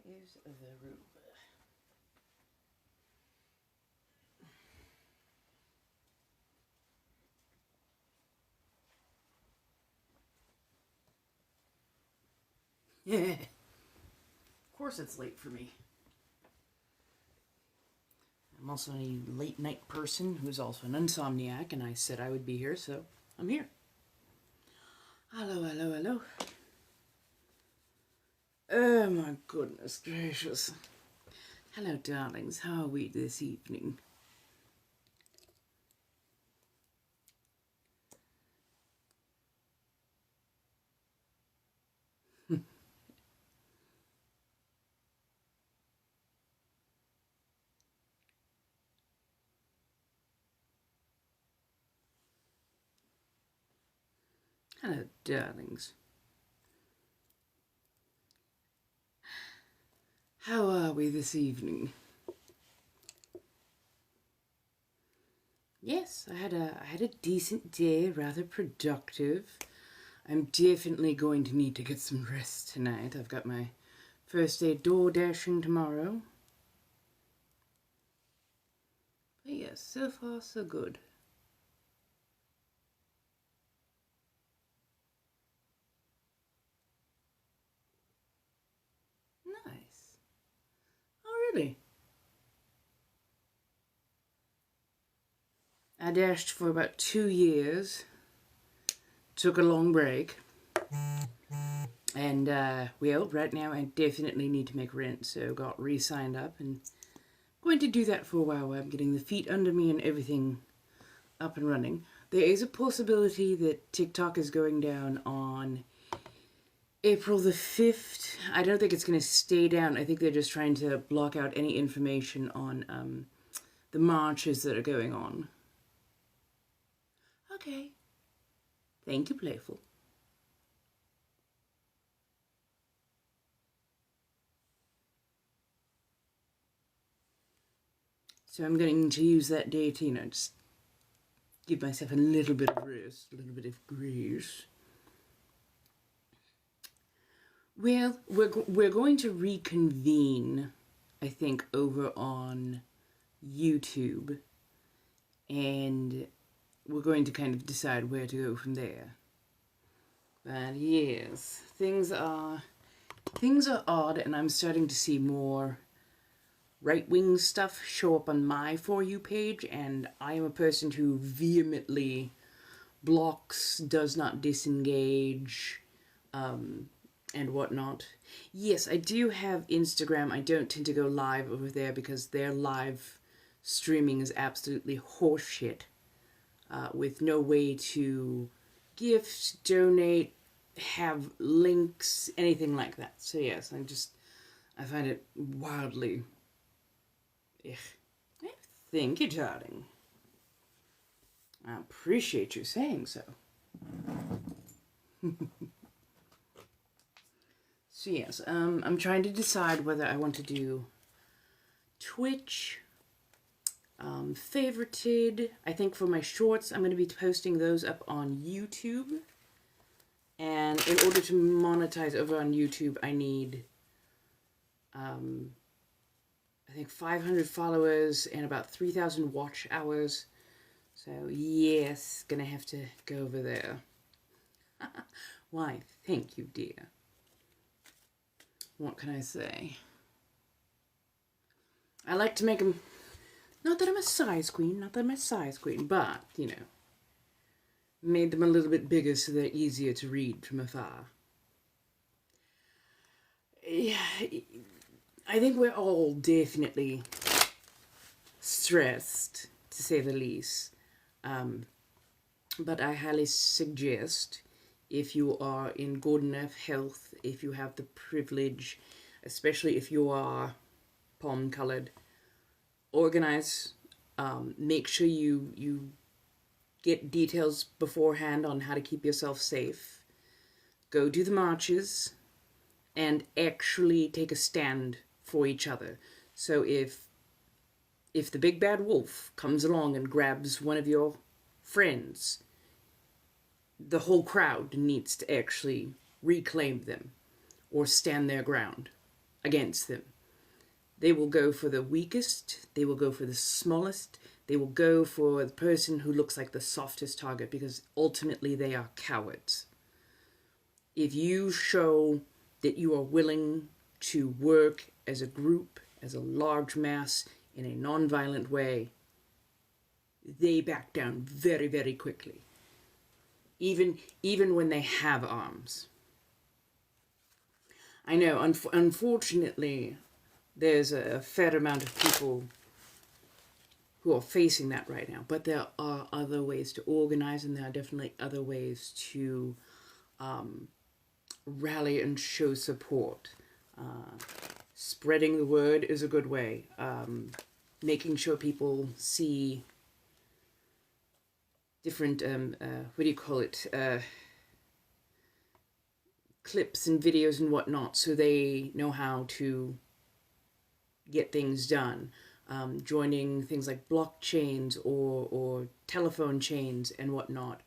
is the room? Yeah. Of course it's late for me. I'm also a late night person who's also an insomniac, and I said I would be here, so I'm here. Hello, hello, hello. Oh my goodness gracious. Hello, darlings. How are we this evening? Hello, darlings. How are we this evening? Yes, I had a decent day, rather productive. I'm definitely going to need to get some rest tonight. I've got my first day door dashing tomorrow. But yes, so far so good. Nice. Oh, really? I dashed for about 2 years. Took a long break. And, well, right now I definitely need to make rent, so got re-signed up and going to do that for a while I'm getting the feet under me and everything up and running. There is a possibility that TikTok is going down on April the 5th. I don't think it's going to stay down. I think they're just trying to block out any information on the marches that are going on. Okay. Thank you, Playful. So I'm going to use that day to, you know, just give myself a little bit of rest, a little bit of grace. Well, we're going to reconvene, I think, over on YouTube, and we're going to kind of decide where to go from there. But yes, things are odd, and I'm starting to see more right-wing stuff show up on my For You page, and I am a person who vehemently blocks, does not disengage, and whatnot. Yes, I do have Instagram. I don't tend to go live over there because their live streaming is absolutely horseshit, with no way to gift, donate, have links, anything like that. So yes, I find it wildly... Ugh. Thank you, darling. I appreciate you saying so. So yes, I'm trying to decide whether I want to do Twitch, favorited. I think for my shorts, I'm going to be posting those up on YouTube. And in order to monetize over on YouTube, I need, I think 500 followers and about 3,000 watch hours. So yes, gonna have to go over there. Why, thank you, dear. What can I say? I like to make them, not that I'm a size queen, but, you know, made them a little bit bigger so they're easier to read from afar. Yeah, I think we're all definitely stressed, to say the least. But I highly suggest, if you are in good enough health, if you have the privilege, especially if you are palm-colored, organize. Make sure you get details beforehand on how to keep yourself safe. Go do the marches and actually take a stand for each other. So if the big bad wolf comes along and grabs one of your friends, the whole crowd needs to actually reclaim them or stand their ground. against them. They will go for the weakest, they will go for the smallest, they will go for the person who looks like the softest target, because ultimately they are cowards. If you show that you are willing to work as a group, as a large mass, in a non-violent way, they back down very, very quickly. Even when they have arms. I know, unfortunately, there's a fair amount of people who are facing that right now, but there are other ways to organize, and there are definitely other ways to rally and show support. Spreading the word is a good way. Making sure people see different, what do you call it, clips and videos and whatnot, so they know how to get things done. Joining things like blockchains or telephone chains and whatnot.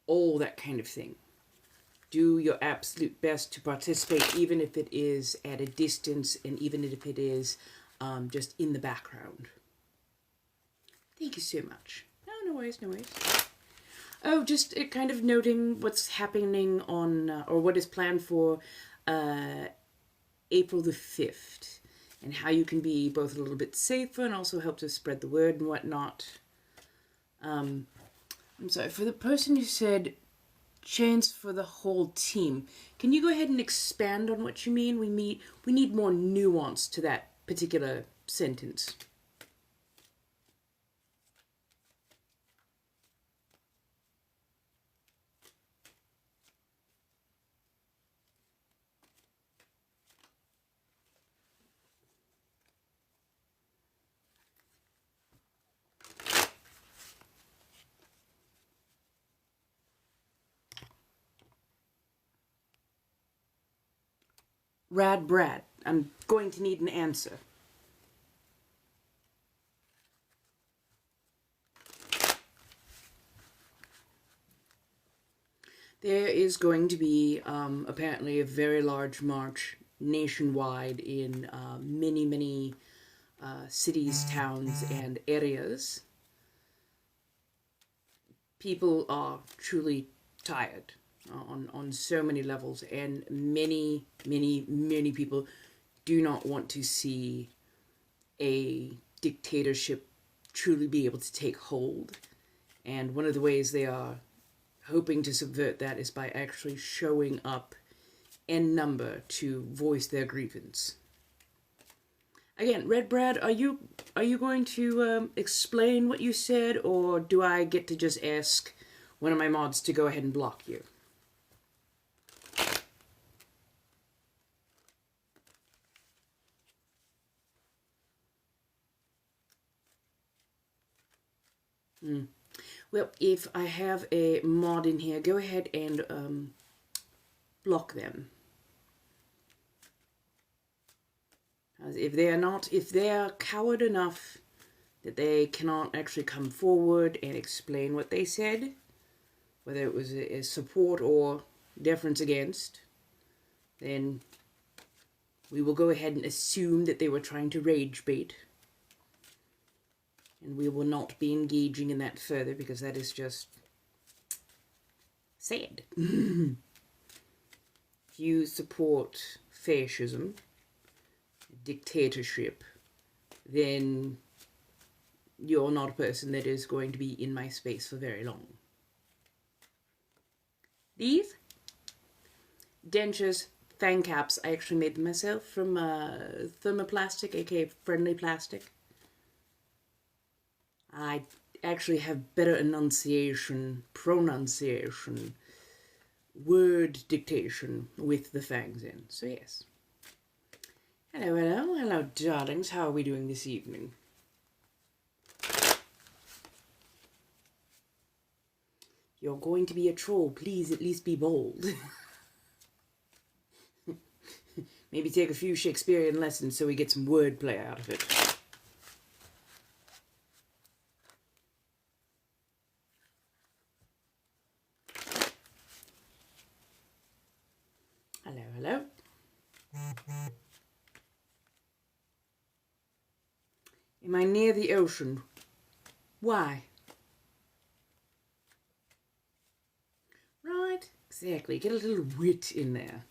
All that kind of thing. Do your absolute best to participate, even if it is at a distance and even if it is just in the background. Thank you so much. No worries, no worries. Oh, just kind of noting what's happening on, or what is planned for April the 5th, and how you can be both a little bit safer and also help to spread the word and whatnot. I'm sorry, for the person who said chains for the whole team, can you go ahead and expand on what you mean? We need more nuance to that particular sentence. Rad Brad, I'm going to need an answer. There is going to be apparently a very large march nationwide in many cities, towns, and areas. People are truly tired on so many levels, and many people do not want to see a dictatorship truly be able to take hold. And one of the ways they are hoping to subvert that is by actually showing up in number to voice their grievance. Again, Red Brad, are you going to explain what you said, or do I get to just ask one of my mods to go ahead and block you? Well, if I have a mod in here, go ahead and block them. If they are coward enough that they cannot actually come forward and explain what they said, whether it was a support or deference against, then we will go ahead and assume that they were trying to rage bait. And we will not be engaging in that further, because that is just sad. If you support fascism, dictatorship, then you're not a person that is going to be in my space for very long. These dentures, fang caps, I actually made them myself from thermoplastic, aka friendly plastic. I actually have better pronunciation, word dictation with the fangs in. So yes. Hello, darlings. How are we doing this evening? You're going to be a troll. Please at least be bold. Maybe take a few Shakespearean lessons so we get some wordplay out of it. Hello. Am I near the ocean? Why? Right, exactly. Get a little wit in there.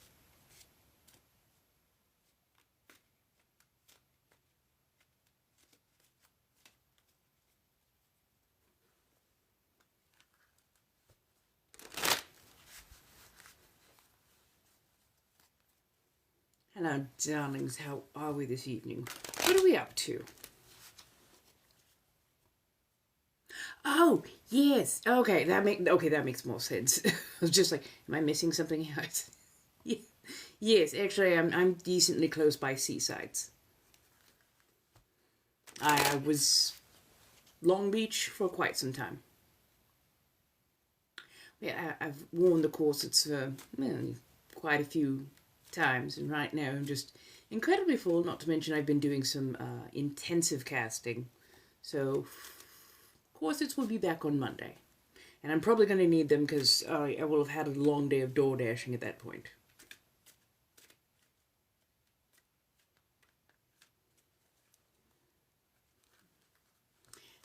Hello, darlings. How are we this evening? What are we up to? Oh, yes. Okay, that makes more sense. I was just like, am I missing something else? Yes, actually, I'm decently close by seasides. I was Long Beach for quite some time. Yeah, I've worn the corsets for quite a few times, and right now I'm just incredibly full. Not to mention I've been doing some intensive casting, so corsets will be back on Monday, and I'm probably going to need them because I will have had a long day of door dashing at that point.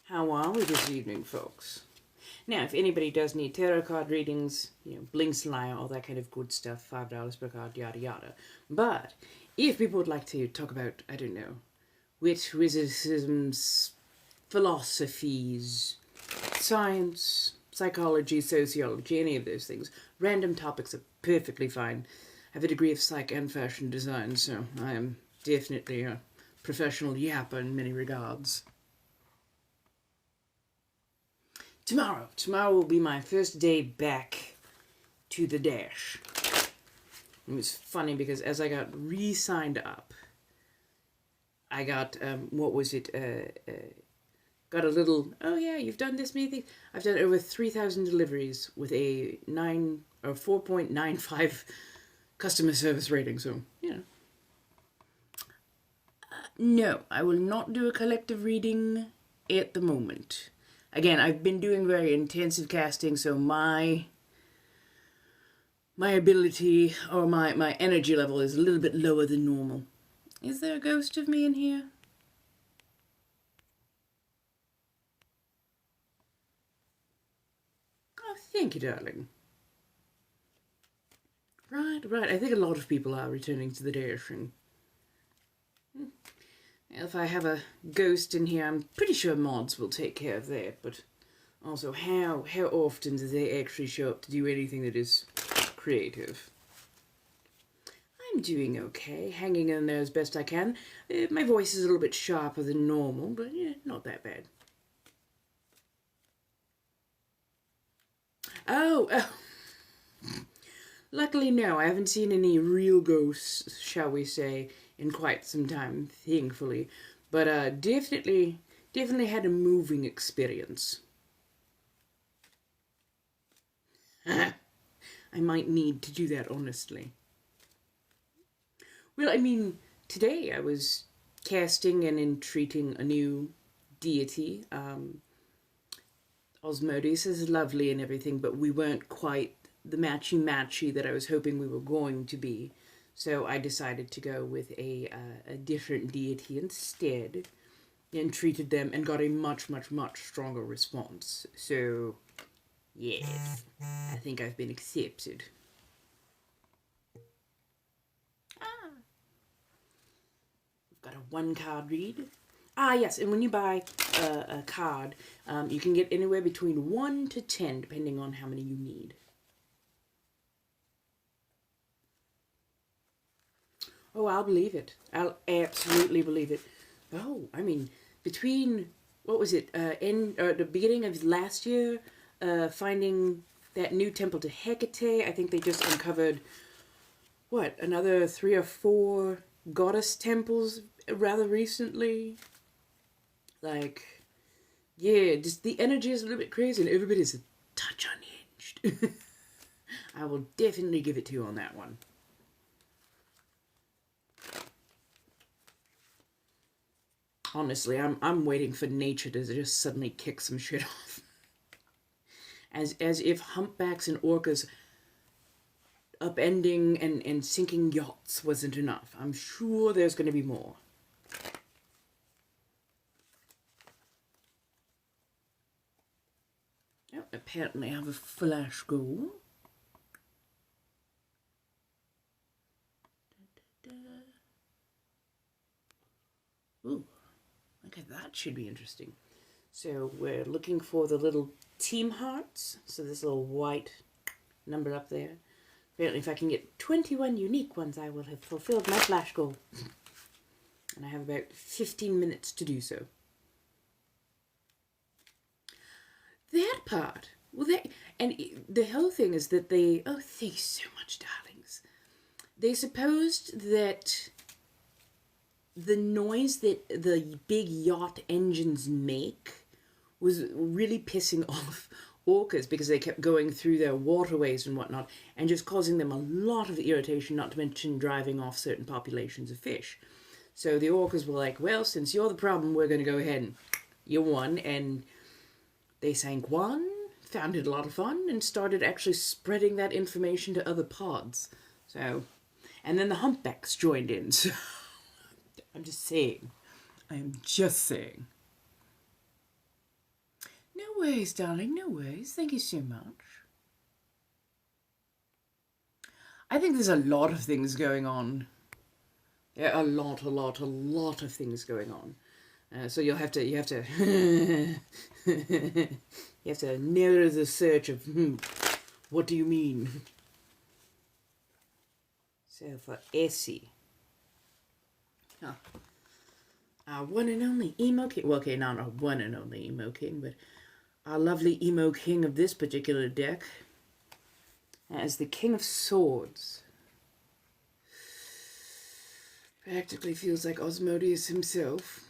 How are we this evening, folks? Now, if anybody does need tarot card readings, blinks and liar, all that kind of good stuff, $5 per card, yada yada. But if people would like to talk about, I don't know, wit, wizardsisms, philosophies, science, psychology, sociology, any of those things, random topics are perfectly fine. I have a degree of psych and fashion design, so I am definitely a professional yapper in many regards. Tomorrow will be my first day back to the dash. It was funny because as I got re-signed up, I got, got a little, oh yeah, you've done this many things. I've done over 3,000 deliveries with a 4.95 customer service rating, so, no, I will not do a collective reading at the moment. Again, I've been doing very intensive casting, so my ability or my energy level is a little bit lower than normal. Is there a ghost of me in here? Oh, thank you, darling. Right. I think a lot of people are returning to the dashing. If I have a ghost in here, I'm pretty sure mods will take care of that, but also how often do they actually show up to do anything that is creative? I'm doing okay, hanging in there as best I can. My voice is a little bit sharper than normal, but yeah, not that bad. Oh. Luckily, no, I haven't seen any real ghosts, shall we say, in quite some time, thankfully. But definitely had a moving experience. I might need to do that, honestly. Well, I mean, today I was casting and entreating a new deity. Osmodes is lovely and everything, but we weren't quite the matchy that I was hoping we were going to be. So I decided to go with a different deity instead, and treated them and got a much stronger response. So, yes, I think I've been accepted. We've got a 1-card read. Yes, and when you buy a card, you can get anywhere between 1 to 10, depending on how many you need. Oh, I'll believe it. I'll absolutely believe it. Oh, I mean, between, what was it, the beginning of last year, finding that new temple to Hecate, I think they just uncovered, another 3 or 4 goddess temples rather recently? Like, yeah, just the energy is a little bit crazy and everybody's a touch unhinged. I will definitely give it to you on that one. Honestly, I'm waiting for nature to just suddenly kick some shit off. As if humpbacks and orcas upending and sinking yachts wasn't enough. I'm sure there's going to be more. apparently have a flash goal. Ooh, okay, that should be interesting. So we're looking for the little team hearts. So this little white number up there. Apparently if I can get 21 unique ones, I will have fulfilled my flash goal. And I have about 15 minutes to do so. That part. Well, and the whole thing is that they... Oh, thank you so much, darlings. They supposed that the noise that the big yacht engines make was really pissing off orcas because they kept going through their waterways and whatnot and just causing them a lot of irritation, not to mention driving off certain populations of fish. So the orcas were like, well, since you're the problem, we're going to go ahead and you won. And they sank one, found it a lot of fun, and started actually spreading that information to other pods. So, and then the humpbacks joined in. So I'm just saying. I am just saying. No worries, darling, no worries. Thank you so much. I think there's a lot of things going on. There are a lot of things going on. So you have to you have to narrow the search of, what do you mean? So for Essie. Our one and only emo king. Well, okay, not our one and only emo king, but our lovely emo king of this particular deck as the King of Swords. Practically feels like Osmodeus himself.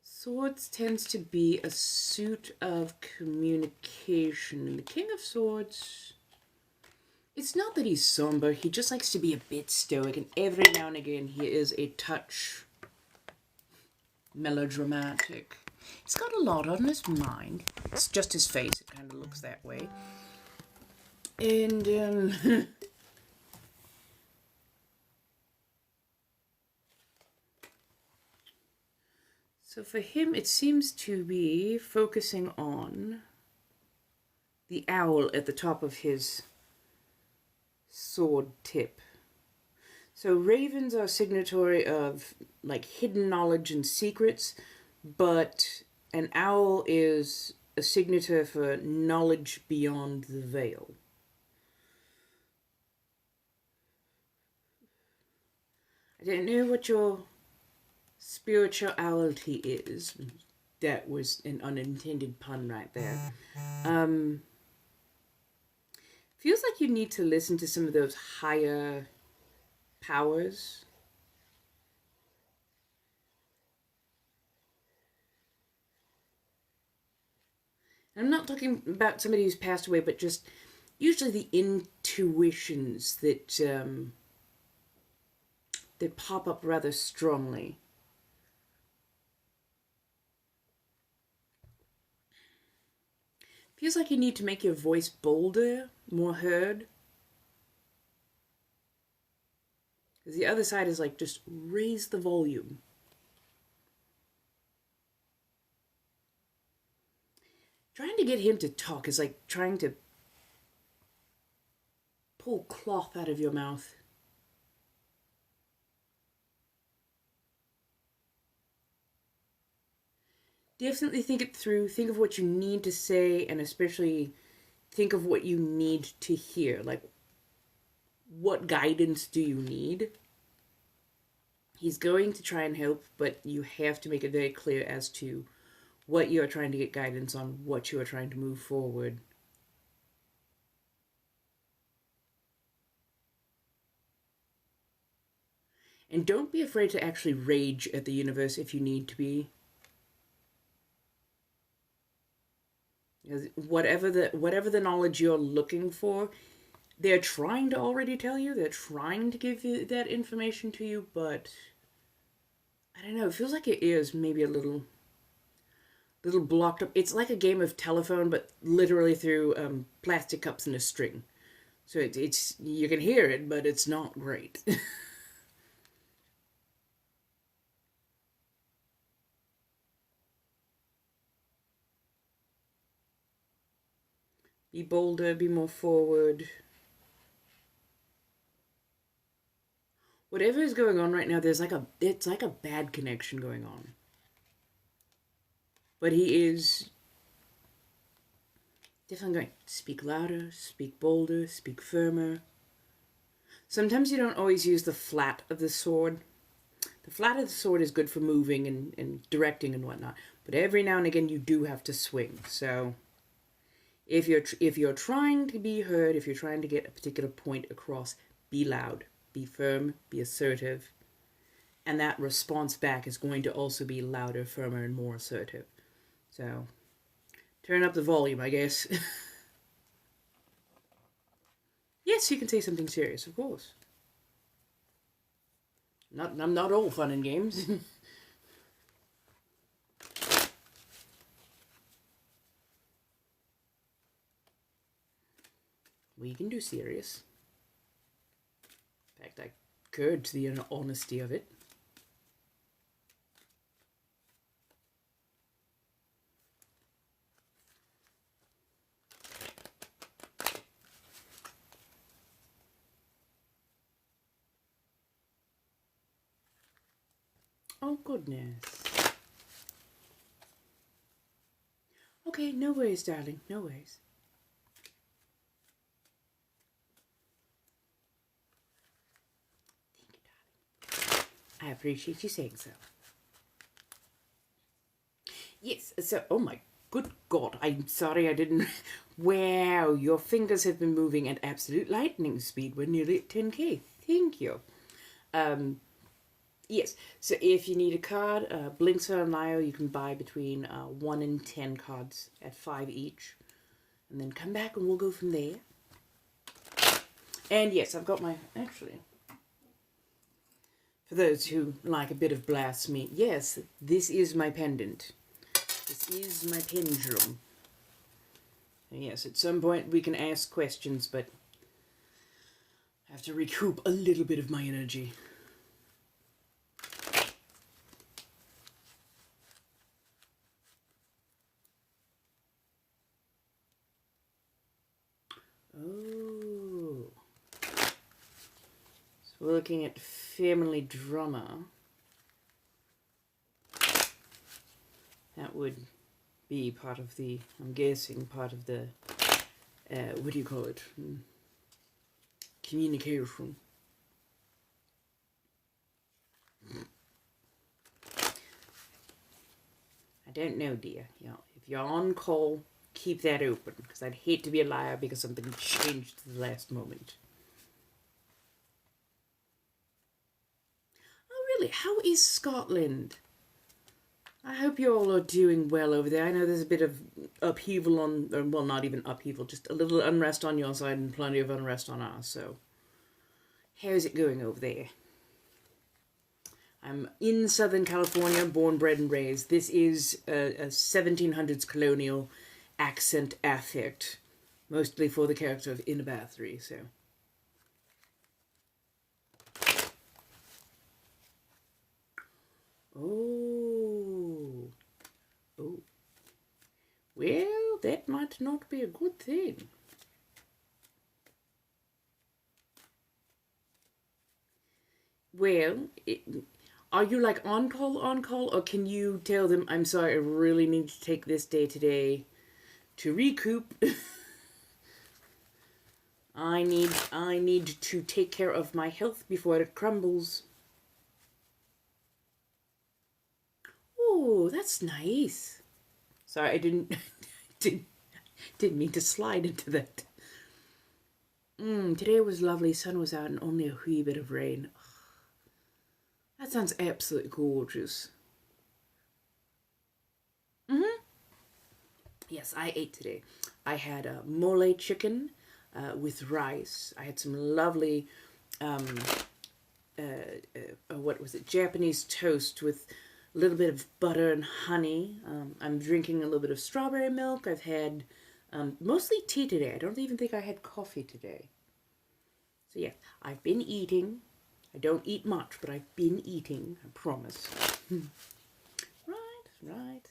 Swords tends to be a suit of communication. And the King of Swords, it's not that he's somber, he just likes to be a bit stoic, and every now and again he is a touch melodramatic. He's got a lot on his mind. It's just his face, it kind of looks that way. And, so for him, it seems to be focusing on the owl at the top of his sword tip. So ravens are signatory of like hidden knowledge and secrets, but an owl is a signature for knowledge beyond the veil. I don't know what your spirituality is. That was an unintended pun right there. Feels like you need to listen to some of those higher powers. And I'm not talking about somebody who's passed away, but just usually the intuitions that that pop up rather strongly. Feels like you need to make your voice bolder, more heard. Because the other side is like, just raise the volume. Trying to get him to talk is like trying to pull cloth out of your mouth. Definitely think it through. Think of what you need to say, and especially think of what you need to hear. Like, what guidance do you need? He's going to try and help, but you have to make it very clear as to what you are trying to get guidance on, what you are trying to move forward. And don't be afraid to actually rage at the universe if you need to be. Whatever the knowledge you're looking for, they're trying to already tell you, they're trying to give you that information to you, but I don't know, it feels like your ears maybe a little blocked up. It's like a game of telephone, but literally through plastic cups and a string. So it's you can hear it, but it's not great. Be bolder, be more forward. Whatever is going on right now, it's like a bad connection going on. But he is definitely going, speak louder, speak bolder, speak firmer. Sometimes you don't always use the flat of the sword. The flat of the sword is good for moving and directing and whatnot. But every now and again you do have to swing. So if you're trying to be heard, if you're trying to get a particular point across, be loud, be firm, be assertive. And that response back is going to also be louder, firmer, and more assertive. So turn up the volume, I guess. Yes, you can say something serious, of course. I'm not all fun and games. We can do serious. In fact, I could, to the honesty of it. Oh, goodness. Okay, no worries, darling. No worries. Thank you, darling. I appreciate you saying so. Yes, so, oh my good God, I'm sorry I didn't... Wow, your fingers have been moving at absolute lightning speed. We're nearly at 10k. Thank you. Yes, so if you need a card, Blinks on Lio, you can buy between 1 and 10 cards at 5 each. And then come back and we'll go from there. And yes, I've got my... Actually, for those who like a bit of blasphemy, yes, this is my pendant. This is my pendulum. And yes, at some point we can ask questions, but I have to recoup a little bit of my energy. Oh. So we're looking at family drama. That would be part of the, I'm guessing, part of the, what do you call it? Communication. I don't know, dear. You know, if you're on call, keep that open, because I'd hate to be a liar because something changed at the last moment. Oh, really? How is Scotland? I hope you all are doing well over there. I know there's a bit of upheaval on, or, well, not even upheaval, just a little unrest on your side and plenty of unrest on ours, so how's it going over there? I'm in Southern California, born, bred, and raised. This is a 1700s colonial accent affect, mostly for the character of Inabathri, so... Oh. Oh. Well, that might not be a good thing. Well, are you like on call, or can you tell them, I'm sorry, I really need to take this day today to recoup? I need to take care of my health before it crumbles. Oh, that's nice. Sorry, I didn't didn't mean to slide into that. Today was lovely. Sun was out and only a wee bit of rain. That sounds absolutely gorgeous. Yes, I ate today. I had a mole chicken with rice. I had some lovely, what was it, Japanese toast with a little bit of butter and honey. I'm drinking a little bit of strawberry milk. I've had mostly tea today. I don't even think I had coffee today. So yes, I've been eating. I don't eat much, but I've been eating, I promise. Right.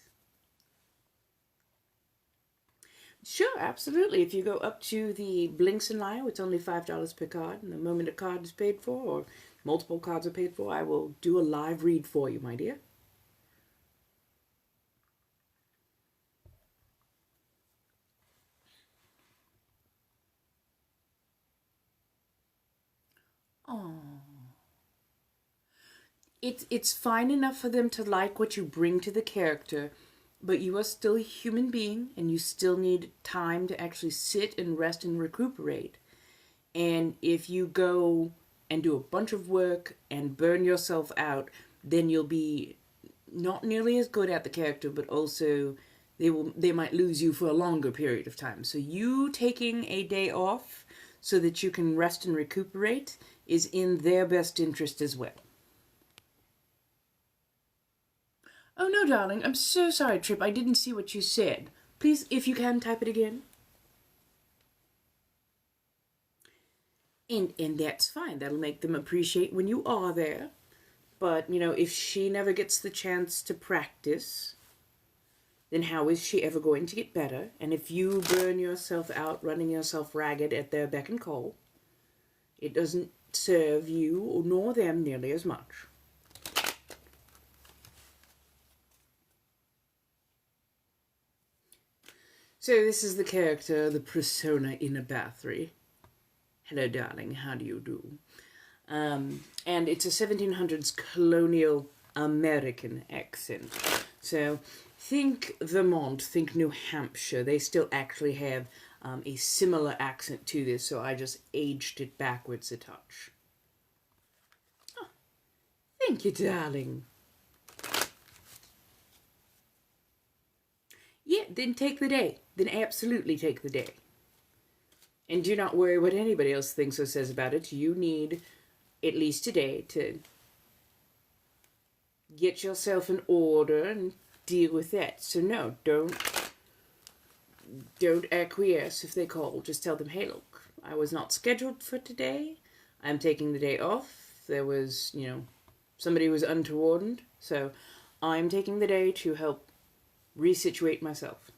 Sure, absolutely. If you go up to the Blinks and Lio, it's only $5 per card. And the moment a card is paid for, or multiple cards are paid for, I will do a live read for you, my dear. Oh. It's fine enough for them to like what you bring to the character, but you are still a human being, and you still need time to actually sit and rest and recuperate. And if you go and do a bunch of work and burn yourself out, then you'll be not nearly as good at the character, but also they might lose you for a longer period of time. So you taking a day off so that you can rest and recuperate is in their best interest as well. Oh no, darling, I'm so sorry, Trip. I didn't see what you said. Please, if you can, type it again. And that's fine. That'll make them appreciate when you are there. But, you know, if she never gets the chance to practice, then how is she ever going to get better? And if you burn yourself out, running yourself ragged at their beck and call, it doesn't serve you nor them nearly as much. So this is the character, the persona in a Bathory. Hello, darling. How do you do? And it's a 1700s colonial American accent. So think Vermont, think New Hampshire. They still actually have a similar accent to this, so I just aged it backwards a touch. Oh, thank you, darling. Yeah, then take the day. Then absolutely take the day. And do not worry what anybody else thinks or says about it. You need at least a day to get yourself in order and deal with that. So no, don't acquiesce if they call. Just tell them, hey, look, I was not scheduled for today. I'm taking the day off. There was, you know, somebody was untoward, so I'm taking the day to help resituate myself.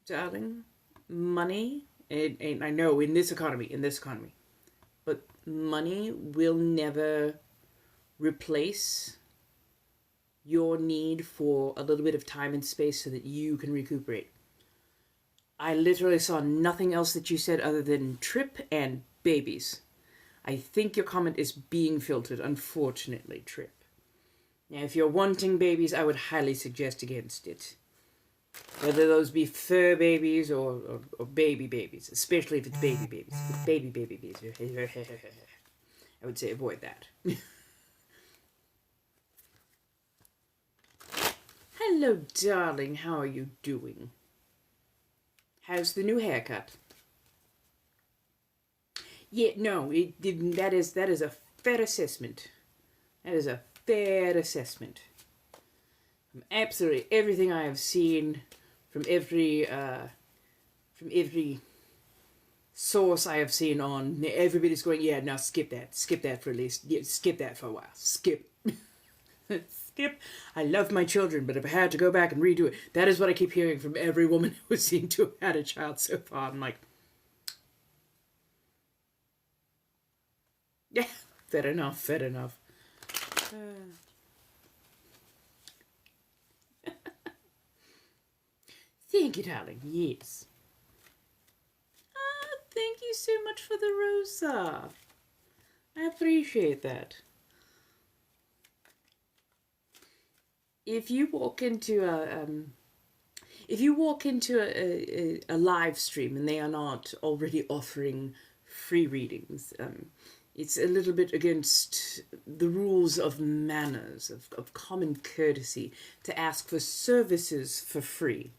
Darling, money, and I know in this economy, but money will never replace your need for a little bit of time and space so that you can recuperate. I literally saw nothing else that you said other than trip and babies. I think your comment is being filtered, unfortunately, Trip. Now, if you're wanting babies, I would highly suggest against it. Whether those be fur babies or baby babies, especially if it's baby babies. If it's baby babies, I would say avoid that. Hello, darling. How are you doing? How's the new haircut? Yeah, no, that is a fair assessment. That is a fair assessment. From absolutely everything I have seen, from every source I have seen on, everybody's going, yeah, no, skip that for at least, yeah, skip that for a while, skip. Skip. I love my children, but if I had to go back and redo it, that is what I keep hearing from every woman who seems to have had a child so far. I'm like, yeah, fair enough. Thank you, darling. Yes. Ah, thank you so much for the rosa. I appreciate that. If you walk into a live stream and they are not already offering free readings, it's a little bit against the rules of manners, of common courtesy, to ask for services for free.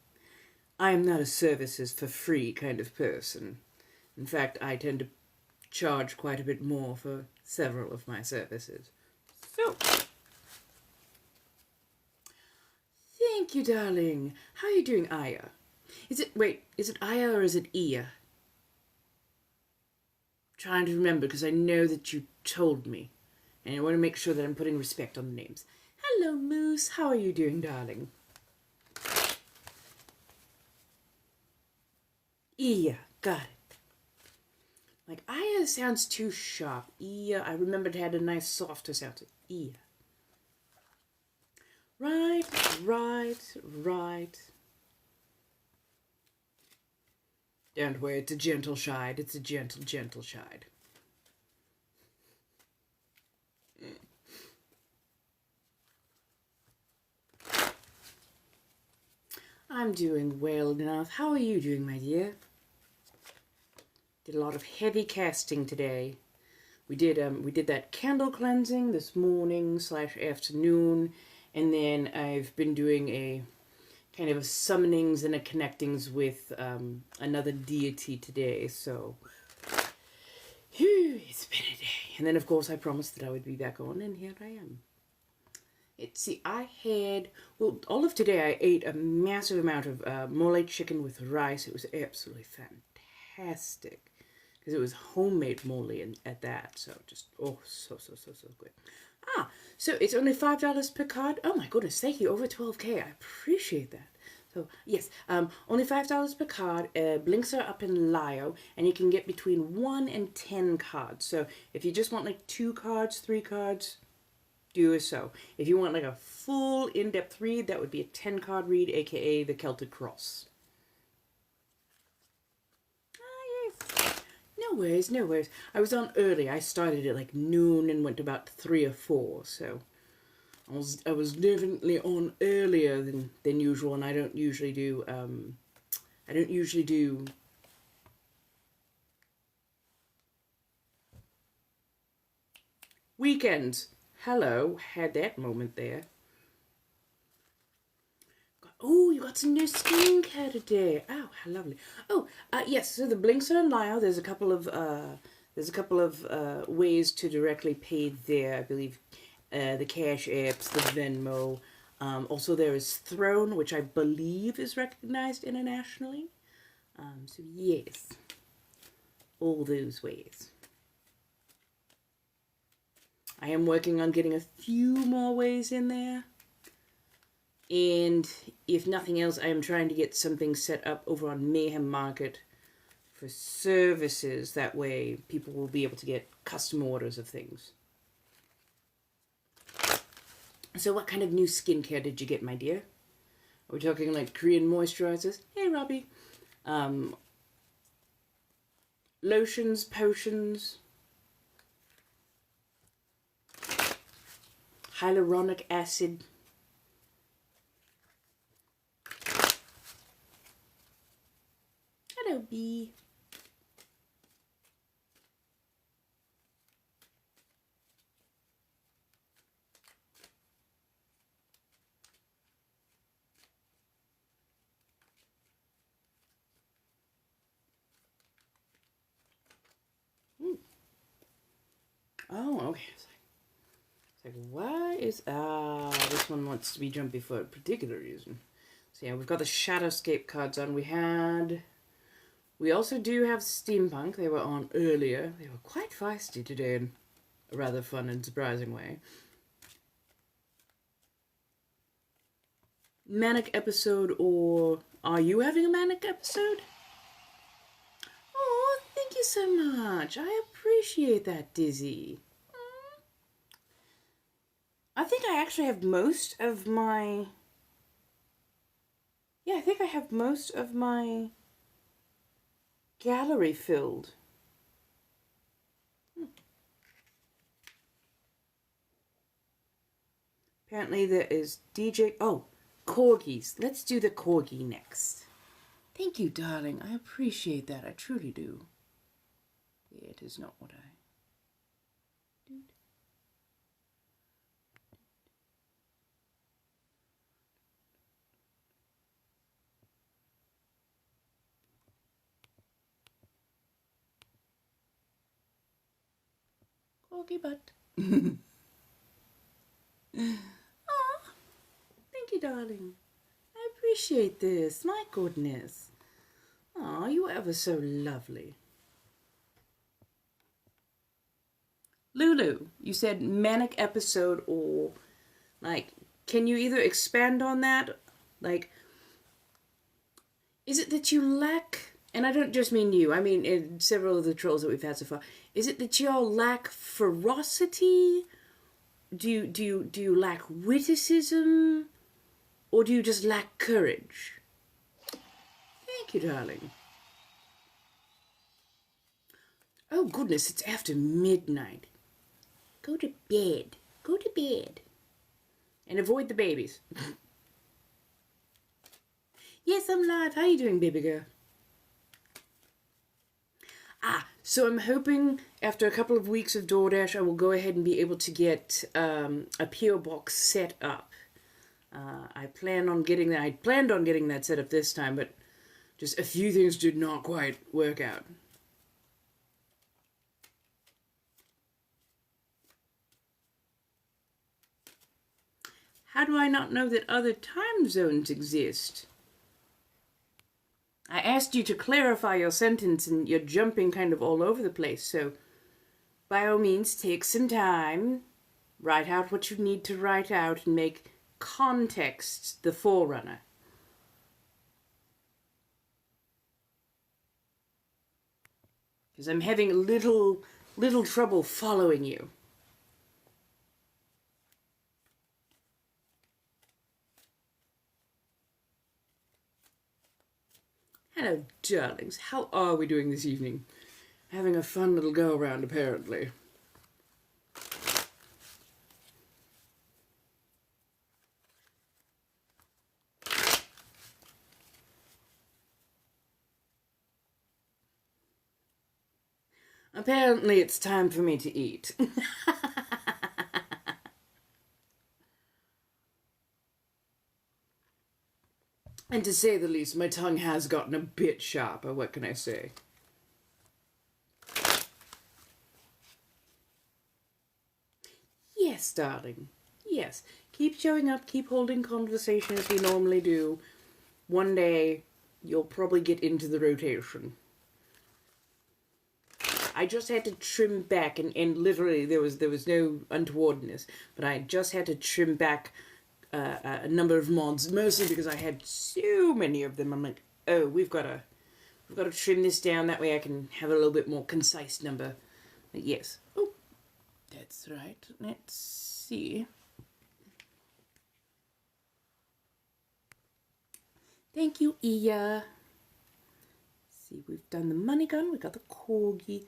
I am not a services for free kind of person. In fact, I tend to charge quite a bit more for several of my services. So, thank you, darling. How are you doing, Aya? Is it Aya or is it Ia? trying to remember because I know that you told me. And I want to make sure that I'm putting respect on the names. Hello, Moose. How are you doing, darling? Yeah, got it. Like, Aya sounds too sharp. Yeah, I remembered it had a nice softer sound. Yeah. Right, right, right. Don't worry, it's a gentle shide. It's a gentle, gentle shide. I'm doing well enough. How are you doing, my dear? Did a lot of heavy casting today. We did that candle cleansing this morning / afternoon, and then I've been doing a kind of a summonings and a connectings with another deity today. So, whew, it's been a day. And then of course I promised that I would be back on, and here I am. All of today I ate a massive amount of mole chicken with rice. It was absolutely fantastic. Because it was homemade mole at that. So just, oh, so good. So it's only $5 per card. Oh my goodness, thank you. Over 12K. I appreciate that. So yes, only $5 per card. Blinks are up in Lio, and you can get between 1 and 10 cards. So if you just want like 2 cards, 3 cards, do so. If you want like a full in-depth read, that would be a 10-card read, aka the Celtic Cross. Yes. No worries, no worries. I was on early. I started at like noon and went to about 3 or 4, so I was definitely on earlier than usual, and I don't usually do weekends. Hello, had that moment there. Oh, you got some new skincare today. Oh, how lovely. Oh, yes. So the blinks are in Lio. There's a couple of ways to directly pay there. I believe the Cash Apps, the Venmo. Also, there is Throne, which I believe is recognized internationally. So yes, all those ways. I am working on getting a few more ways in there. And if nothing else, I am trying to get something set up over on Mayhem Market for services. That way people will be able to get custom orders of things. So what kind of new skincare did you get, my dear? Are we talking like Korean moisturizers? Hey, Robbie. Lotions, potions, hyaluronic acid. Hello, bee. Oh, okay. It's like, why is... this one wants to be jumpy for a particular reason. So yeah, we've got the Shadowscape cards on. We also do have Steampunk. They were on earlier. They were quite feisty today in a rather fun and surprising way. Manic episode, or are you having a manic episode? Oh, thank you so much. I appreciate that, Dizzy. I think I actually have most of my... Yeah, I think I have most of my gallery filled. Apparently there is DJ... Oh, corgis. Let's do the corgi next. Thank you, darling. I appreciate that. I truly do. Yeah, it is not what I... Corgi butt. Aw, thank you, darling. I appreciate this. My goodness. Aw, you are ever so lovely. Lulu, you said manic episode, or like, can you either expand on that? Like, is it that you lack, and I don't just mean you, I mean in several of the trolls that we've had so far, is it that y'all lack ferocity? Do you lack witticism? Or do you just lack courage? Thank you, darling. Oh goodness, it's after midnight. Go to bed. Go to bed. And avoid the babies. Yes, I'm live. How you doing, baby girl? So I'm hoping after a couple of weeks of DoorDash, I will go ahead and be able to get a PO box set up. I planned on getting that set up this time, but just a few things did not quite work out. How do I not know that other time zones exist? I asked you to clarify your sentence and you're jumping kind of all over the place, so by all means take some time, write out what you need to write out, and make context the forerunner. Because I'm having a little trouble following you. Hello, darlings. How are we doing this evening? Having a fun little go-around, apparently. Apparently it's time for me to eat. And to say the least, my tongue has gotten a bit sharper, what can I say? Yes, darling. Yes. Keep showing up, keep holding conversation as we normally do. One day, you'll probably get into the rotation. I just had to trim back, and literally there was no untowardness, but I just had to trim back a number of mods, mostly because I had so many of them. I'm like, oh, we've got to trim this down, that way I can have a little bit more concise number. But yes. Oh, that's right. Let's see. Thank you, Iya. See, we've done the money gun, we got the corgi.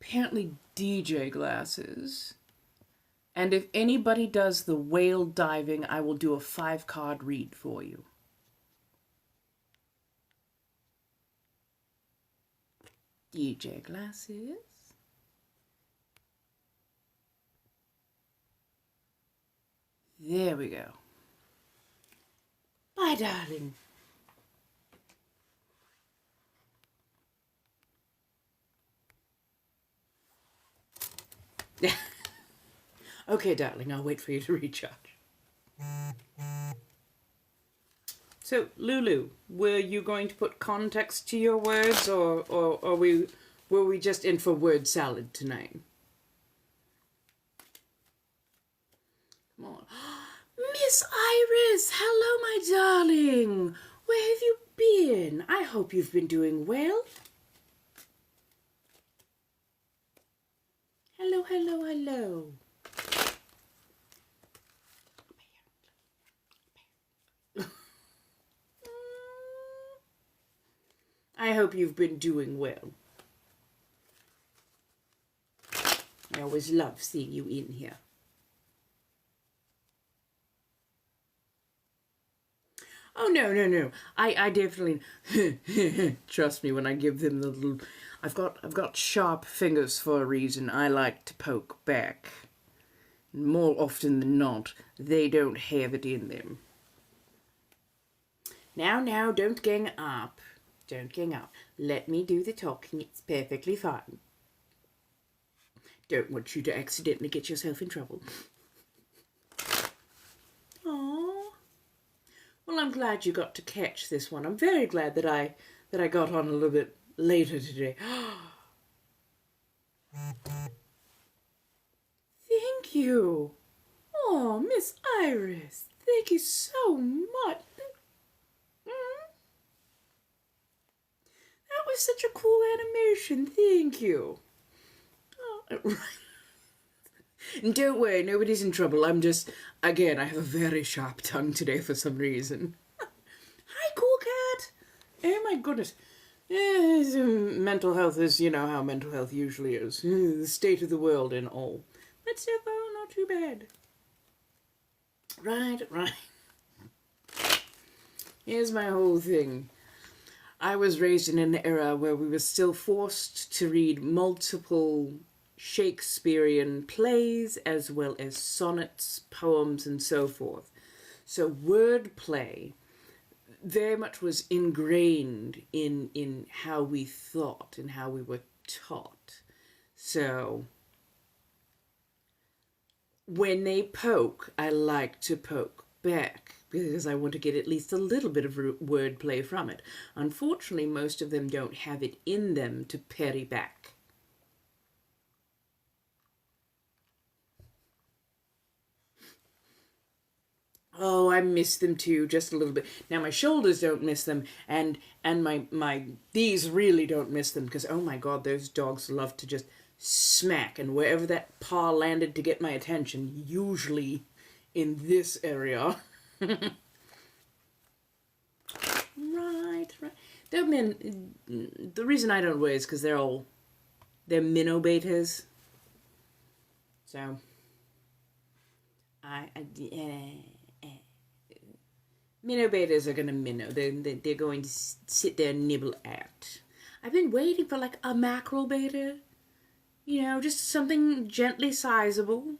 Apparently DJ glasses. And if anybody does the whale diving, I will do a 5-card read for you. DJ glasses. There we go. Bye, darling. Okay, darling, I'll wait for you to recharge. So, Lulu, were you going to put context to your words, or were we just in for word salad tonight? Come on. Miss Iris! Hello, my darling! Where have you been? I hope you've been doing well. Hello, hello, hello. I hope you've been doing well. I always love seeing you in here. Oh, no. I definitely trust me when I give them the little. I've got sharp fingers for a reason. I like to poke back. More often than not, they don't have it in them. Now, don't gang up. Don't gang up. Let me do the talking. It's perfectly fine. Don't want you to accidentally get yourself in trouble. Aww. Well, I'm glad you got to catch this one. I'm very glad that I got on a little bit later today. you. Oh, Miss Iris, thank you so much. That was such a cool animation. Thank you. Oh, and don't worry, nobody's in trouble. I'm just, again, I have a very sharp tongue today for some reason. Hi, cool cat. Oh my goodness. Mental health is, you know how mental health usually is. The state of the world and all. But so far, not too bad. Right. Here's my whole thing. I was raised in an era where we were still forced to read multiple Shakespearean plays as well as sonnets, poems, and so forth. So wordplay very much was ingrained in how we thought and how we were taught. So when they poke, I like to poke back because I want to get at least a little bit of wordplay from it. Unfortunately, most of them don't have it in them to parry back. Oh, I miss them too, just a little bit. Now my shoulders don't miss them, and my these really don't miss them because oh my god, those dogs love to just smack, and wherever that paw landed to get my attention, usually in this area. Right. The reason I don't wear is because they're minnow betas. So minnow betas are gonna minnow. They're going to sit there and nibble at. I've been waiting for like a mackerel beta. You know, just something gently sizable.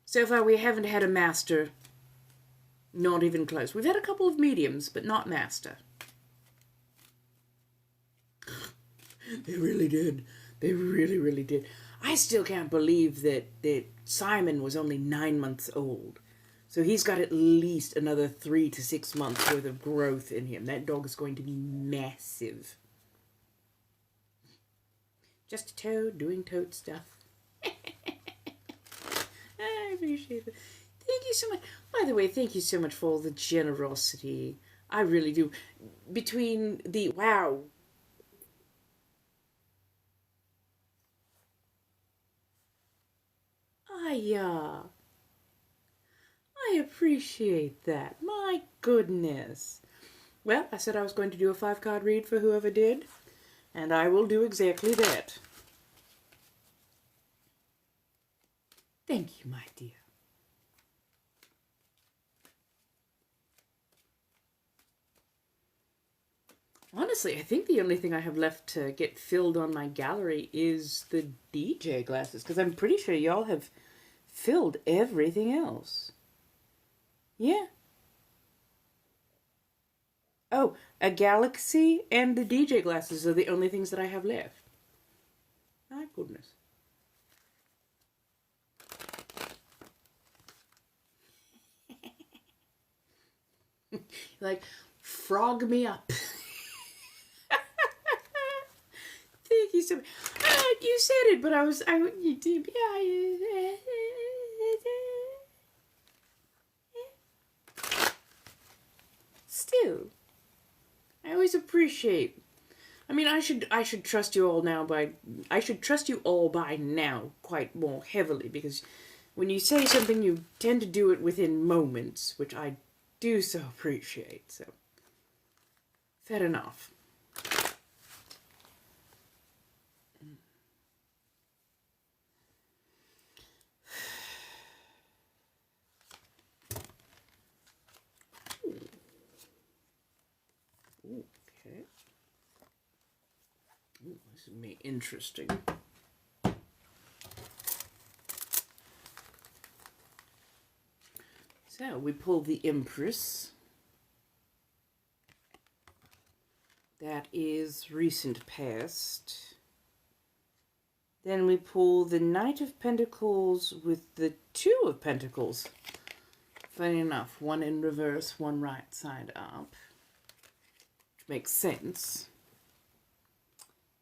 So far we haven't had a master. Not even close. We've had a couple of mediums, but not master. They really did. They really did. I still can't believe that Simon was only 9 months old. So he's got at least another 3 to 6 months worth of growth in him. That dog is going to be massive. Just a toad doing toad stuff. I appreciate it. Thank you so much. By the way, thank you so much for all the generosity. I really do. Between the... Wow. I appreciate that. My goodness. Well, I said I was going to do a 5-card read for whoever did, and I will do exactly that. Thank you, my dear. Honestly, I think the only thing I have left to get filled on my gallery is the DJ glasses, because I'm pretty sure y'all have filled everything else. Yeah. Oh, a galaxy and the DJ glasses are the only things that I have left. My goodness. Like, frog me up. Thank you so much. You said it, but you did, yeah. Still, I always appreciate. I mean, I should trust you all now I should trust you all by now quite more heavily, because when you say something, you tend to do it within moments, which I do so appreciate. So, fair enough. Okay. Ooh, this is me interesting. So we pull the Empress. That is recent past. Then we pull the Knight of Pentacles with the Two of Pentacles. Funny enough, one in reverse, one right side up. Which makes sense.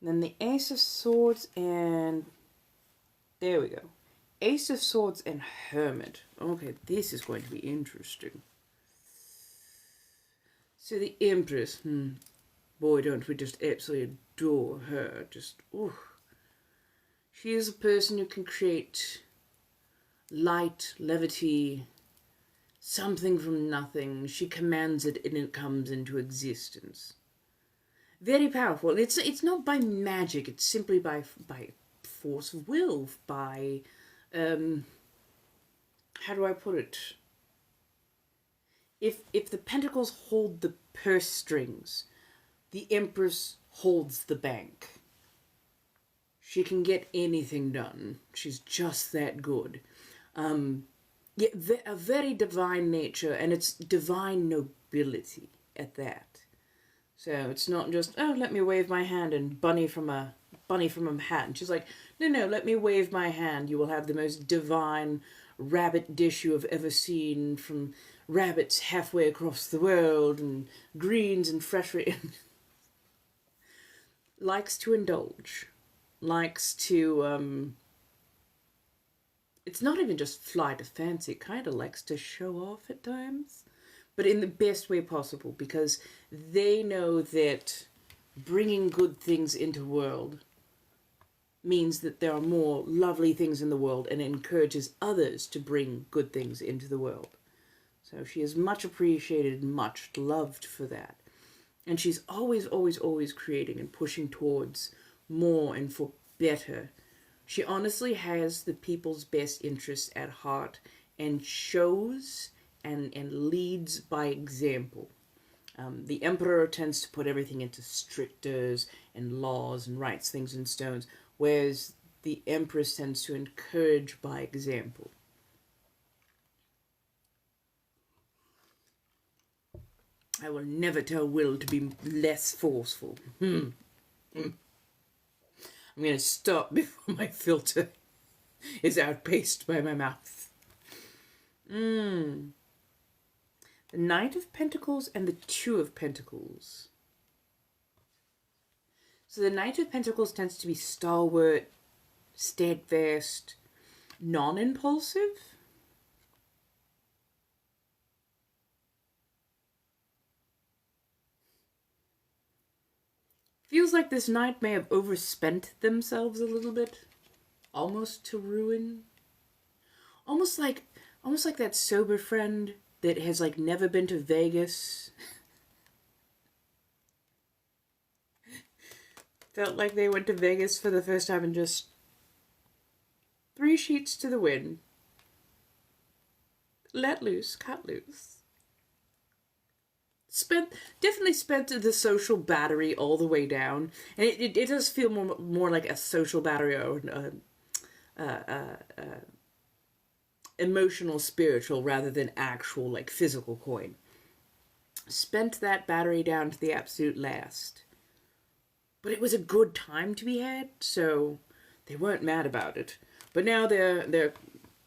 And then the Ace of Swords and... There we go. Ace of Swords and Hermit. Okay, this is going to be interesting. So the Empress. Boy, don't we just absolutely adore her. Just, ooh. She is a person who can create light, levity, something from nothing. She commands it and it comes into existence. Very powerful. It's not by magic. It's simply by force of will. By how do I put it? If the pentacles hold the purse strings, the Empress holds the bank. She can get anything done. She's just that good. Yeah, a very divine nature, and it's divine nobility at that. So it's not just, oh, let me wave my hand and bunny from a hat. And she's like, no, let me wave my hand. You will have the most divine rabbit dish you have ever seen, from rabbits halfway across the world and greens and fresh. Likes to indulge. Likes to, it's not even just fly to fancy. It kind of likes to show off at times, but in the best way possible, because they know that bringing good things into the world means that there are more lovely things in the world, and it encourages others to bring good things into the world. So she is much appreciated and much loved for that. And she's always, always, always creating and pushing towards more and for better. She honestly has the people's best interests at heart and shows and leads by example. The Emperor tends to put everything into strictures and laws and writes things in stones, whereas the Empress tends to encourage by example. I will never tell Will to be less forceful. I'm going to stop before my filter is outpaced by my mouth. The Knight of Pentacles and the Two of Pentacles. So the Knight of Pentacles tends to be stalwart, steadfast, non-impulsive. Feels like this knight may have overspent themselves a little bit, almost to ruin. Almost like that sober friend that has like never been to Vegas. Felt like they went to Vegas for the first time and just 3 sheets to the wind. Let loose, cut loose. Definitely spent the social battery all the way down, and it does feel more like a social battery or emotional, spiritual, rather than actual like physical coin. Spent that battery down to the absolute last, but it was a good time to be had, so they weren't mad about it. But now their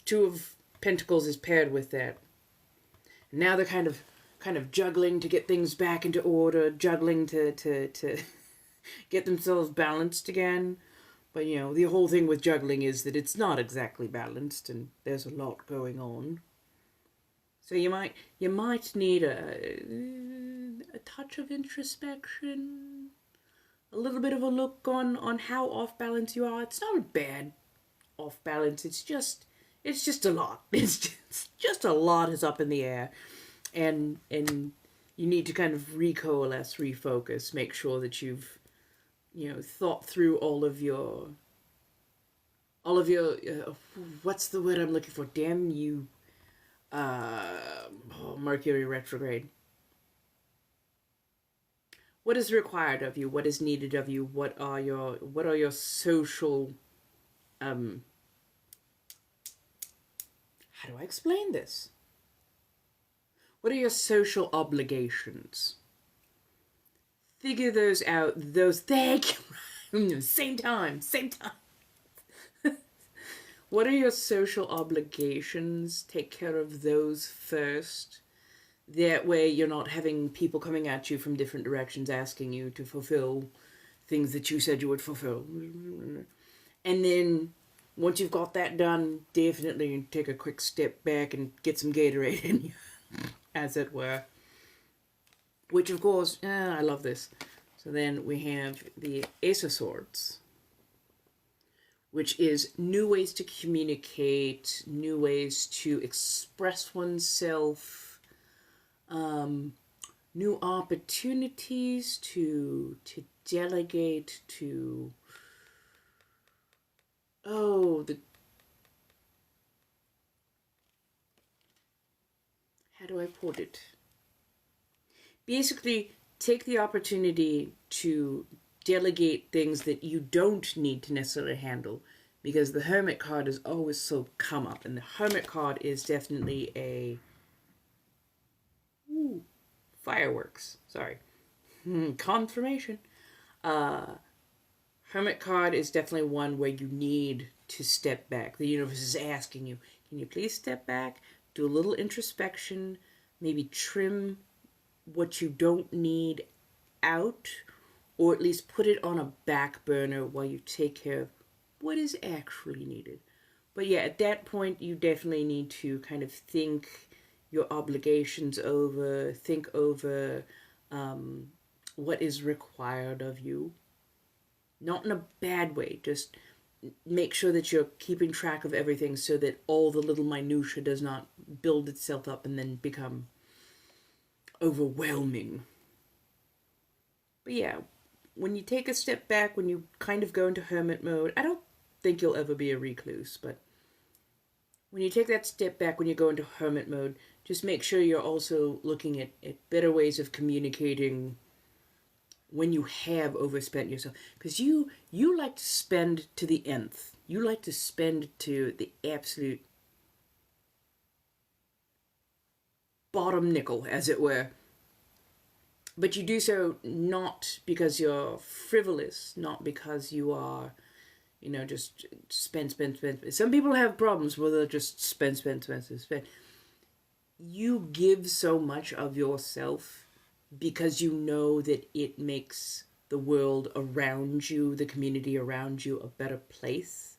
Two of Pentacles is paired with that. Now they're kind of juggling to get things back into order, juggling to get themselves balanced again. But, you know, the whole thing with juggling is that it's not exactly balanced and there's a lot going on. So you might need a touch of introspection, a little bit of a look on how off balance you are. It's not a bad off balance. It's just a lot. It's just a lot is up in the air. And you need to kind of recoalesce, refocus, make sure that you've, you know, thought through all of your what's the word I'm looking for? Damn you, Mercury retrograde. What is required of you? What is needed of you? What are your social, how do I explain this? What are your social obligations? Figure those out. Thank you. Same time. What are your social obligations? Take care of those first. That way you're not having people coming at you from different directions asking you to fulfill things that you said you would fulfill. And then once you've got that done, definitely take a quick step back and get some Gatorade in you, as it were. Which, of course, I love this. So then we have the Ace of Swords, which is new ways to communicate, new ways to express oneself, new opportunities to delegate, to how do I put it? Basically, take the opportunity to delegate things that you don't need to necessarily handle, because the Hermit card is always so come up, and the Hermit card is definitely a fireworks. Sorry, confirmation. Hermit card is definitely one where you need to step back. The universe is asking you, can you please step back, do a little introspection, maybe trim what you don't need out, or at least put it on a back burner while you take care of what is actually needed. But yeah, at that point, you definitely need to kind of think your obligations over, think over what is required of you. Not in a bad way, just make sure that you're keeping track of everything so that all the little minutia does not build itself up and then become overwhelming. But yeah, when you take a step back, when you kind of go into hermit mode, I don't think you'll ever be a recluse, but when you take that step back, when you go into hermit mode, just make sure you're also looking at better ways of communicating when you have overspent yourself. Because you like to spend to the nth. You like to spend to the absolute bottom nickel, as it were. But you do so not because you're frivolous, not because you are, just spend. Some people have problems where they'll just spend. You give so much of yourself because you know that it makes the world around you, the community around you, a better place.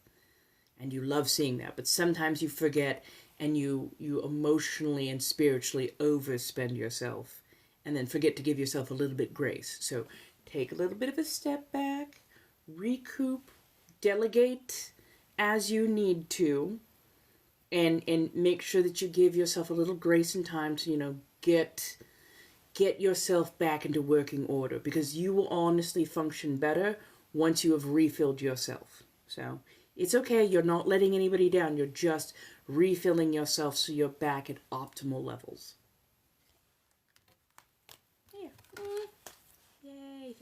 And you love seeing that. But sometimes you forget and you emotionally and spiritually overspend yourself and then forget to give yourself a little bit grace. So take a little bit of a step back, recoup, delegate as you need to, and make sure that you give yourself a little grace and time to, get yourself back into working order, because you will honestly function better once you have refilled yourself. So it's okay. You're not letting anybody down. You're just refilling yourself so you're back at optimal levels. Yeah. Yay.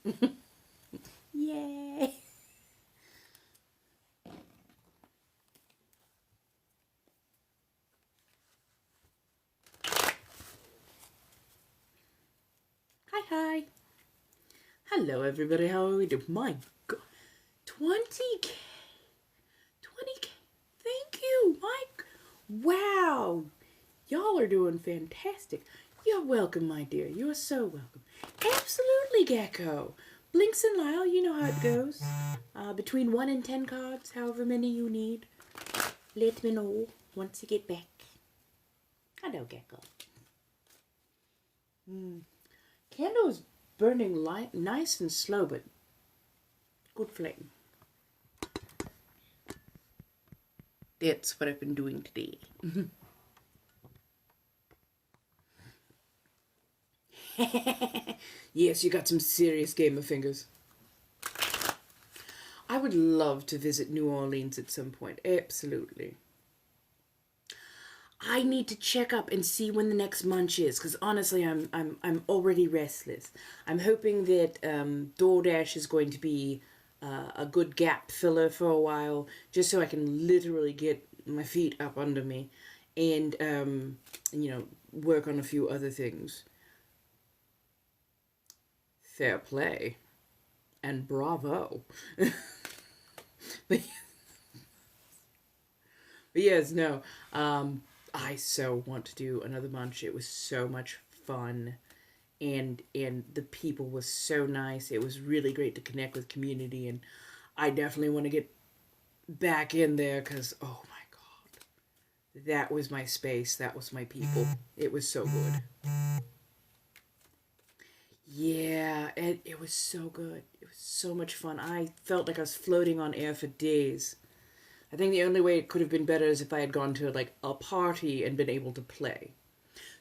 Yay. Hi. Hello, everybody. How are we doing? My God. 20K. 20K. Thank you. Wow. Y'all are doing fantastic. You're welcome, my dear. You are so welcome. Absolutely, Gecko. Blinks and Lyle, you know how it goes. Between 1 and 10 cards, however many you need. Let me know once you get back. Hello, Gecko. Candle's burning light, nice and slow, but good flame. That's what I've been doing today. Yes, you got some serious gamer fingers. I would love to visit New Orleans at some point. Absolutely. I need to check up and see when the next munch is, because honestly, I'm already restless. I'm hoping that DoorDash is going to be a good gap filler for a while, just so I can literally get my feet up under me, and work on a few other things. Fair play, and bravo. but yes, no. I so want to do another munch. It was so much fun, and the people were so nice. It was really great to connect with community, and I definitely want to get back in there because, oh my God, that was my space. That was my people. It was so good. Yeah, it was so good. It was so much fun. I felt like I was floating on air for days. I think the only way it could have been better is if I had gone to like a party and been able to play.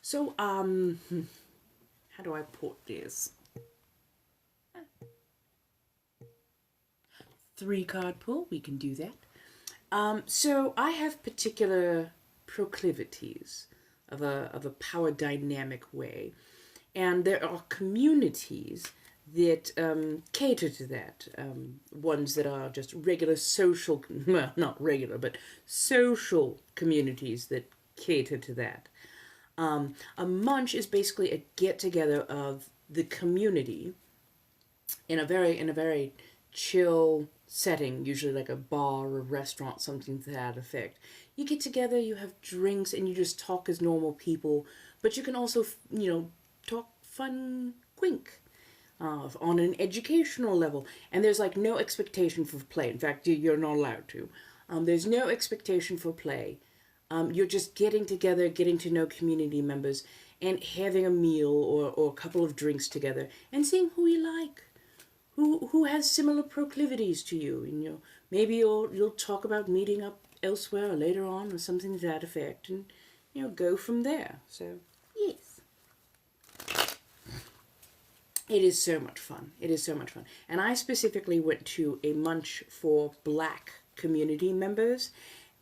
So, how do I put this? 3-card pull, we can do that. So I have particular proclivities of a power dynamic way. And there are communities that cater to that. Ones that are just regular social, well, not regular, but social communities that cater to that. A munch is basically a get-together of the community in a very chill setting, usually like a bar or a restaurant, something to that effect. You get together, you have drinks, and you just talk as normal people, but you can also, talk fun quink on an educational level. And there's like no expectation for play. In fact, you're not allowed to. There's no expectation for play. You're just getting together, getting to know community members, and having a meal or a couple of drinks together, and seeing who you like, who has similar proclivities to you. And maybe you'll talk about meeting up elsewhere or later on or something to that effect, and go from there. So yes, it is so much fun. It is so much fun. And I specifically went to a munch for Black community members,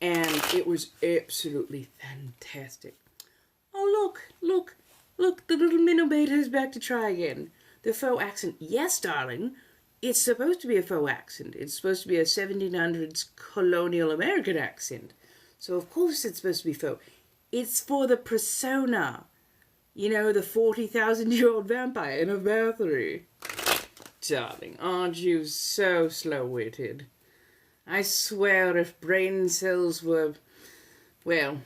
and it was absolutely fantastic. Oh, look, the little minnow beta is back to try again. The faux accent. Yes, darling, it's supposed to be a faux accent. It's supposed to be a 1700s colonial American accent. So, of course, it's supposed to be faux. It's for the persona. The 40,000-year-old vampire in a battery. Darling, aren't you so slow-witted? I swear if brain cells were, well,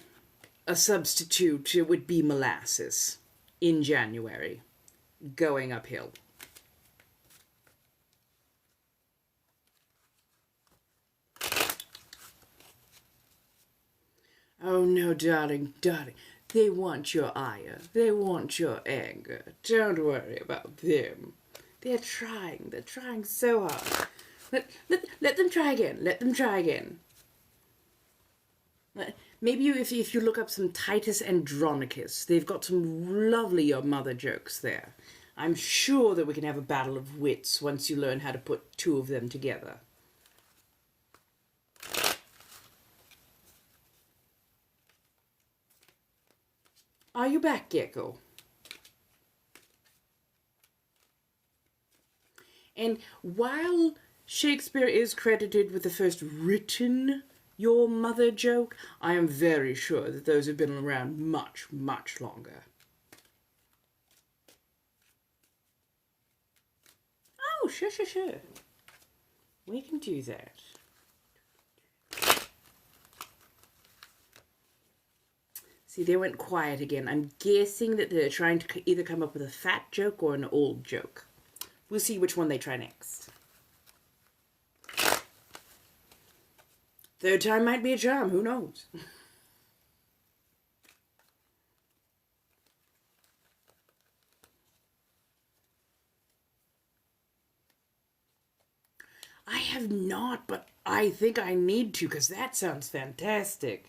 a substitute, it would be molasses in January, going uphill. Oh no, darling. They want your ire. They want your anger. Don't worry about them. They're trying so hard. Let them try again. Let them try again. Maybe if you look up some Titus Andronicus, they've got some lovely Your Mother jokes there. I'm sure that we can have a battle of wits once you learn how to put two of them together. Are you back, Gecko? And while Shakespeare is credited with the first written Your Mother joke, I am very sure that those have been around much, much longer. Oh, sure. We can do that. See, they went quiet again. I'm guessing that they're trying to either come up with a fat joke or an old joke. We'll see which one they try next. Third time might be a charm, who knows? I have not, but I think I need to, because that sounds fantastic.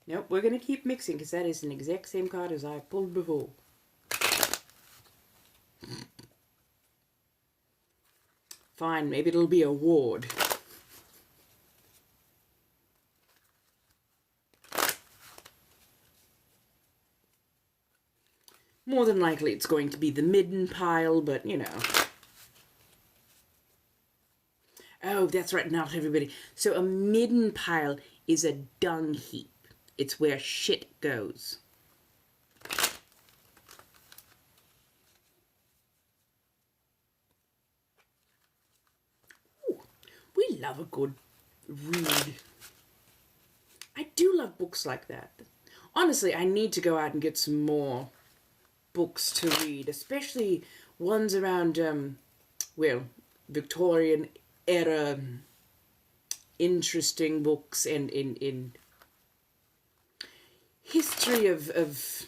Nope, we're going to keep mixing, because that is an exact same card as I pulled before. Fine, maybe it'll be a ward. More than likely it's going to be the midden pile, but Oh, that's right, not everybody. So a midden pile is a dung heap. It's where shit goes. Ooh, we love a good read. I do love books like that. Honestly, I need to go out and get some more books to read, especially ones around, Victorian era interesting books and in history of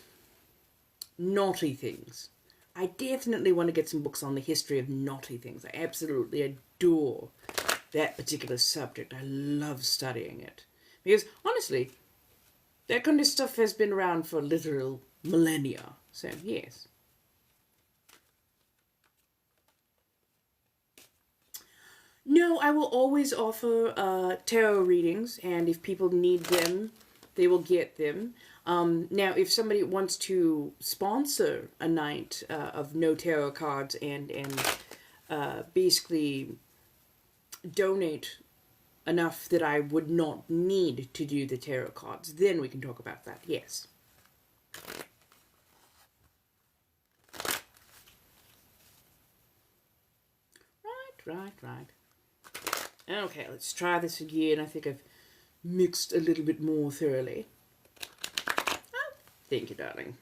naughty things. I definitely want to get some books on the history of naughty things. I absolutely adore that particular subject. I love studying it. Because, honestly, that kind of stuff has been around for literal millennia. So, yes. No, I will always offer tarot readings, and if people need them, they will get them. Now, if somebody wants to sponsor a night of no tarot cards and basically donate enough that I would not need to do the tarot cards, then we can talk about that, yes. Right. Okay, let's try this again. I think I've mixed a little bit more thoroughly. Oh, thank you, darling.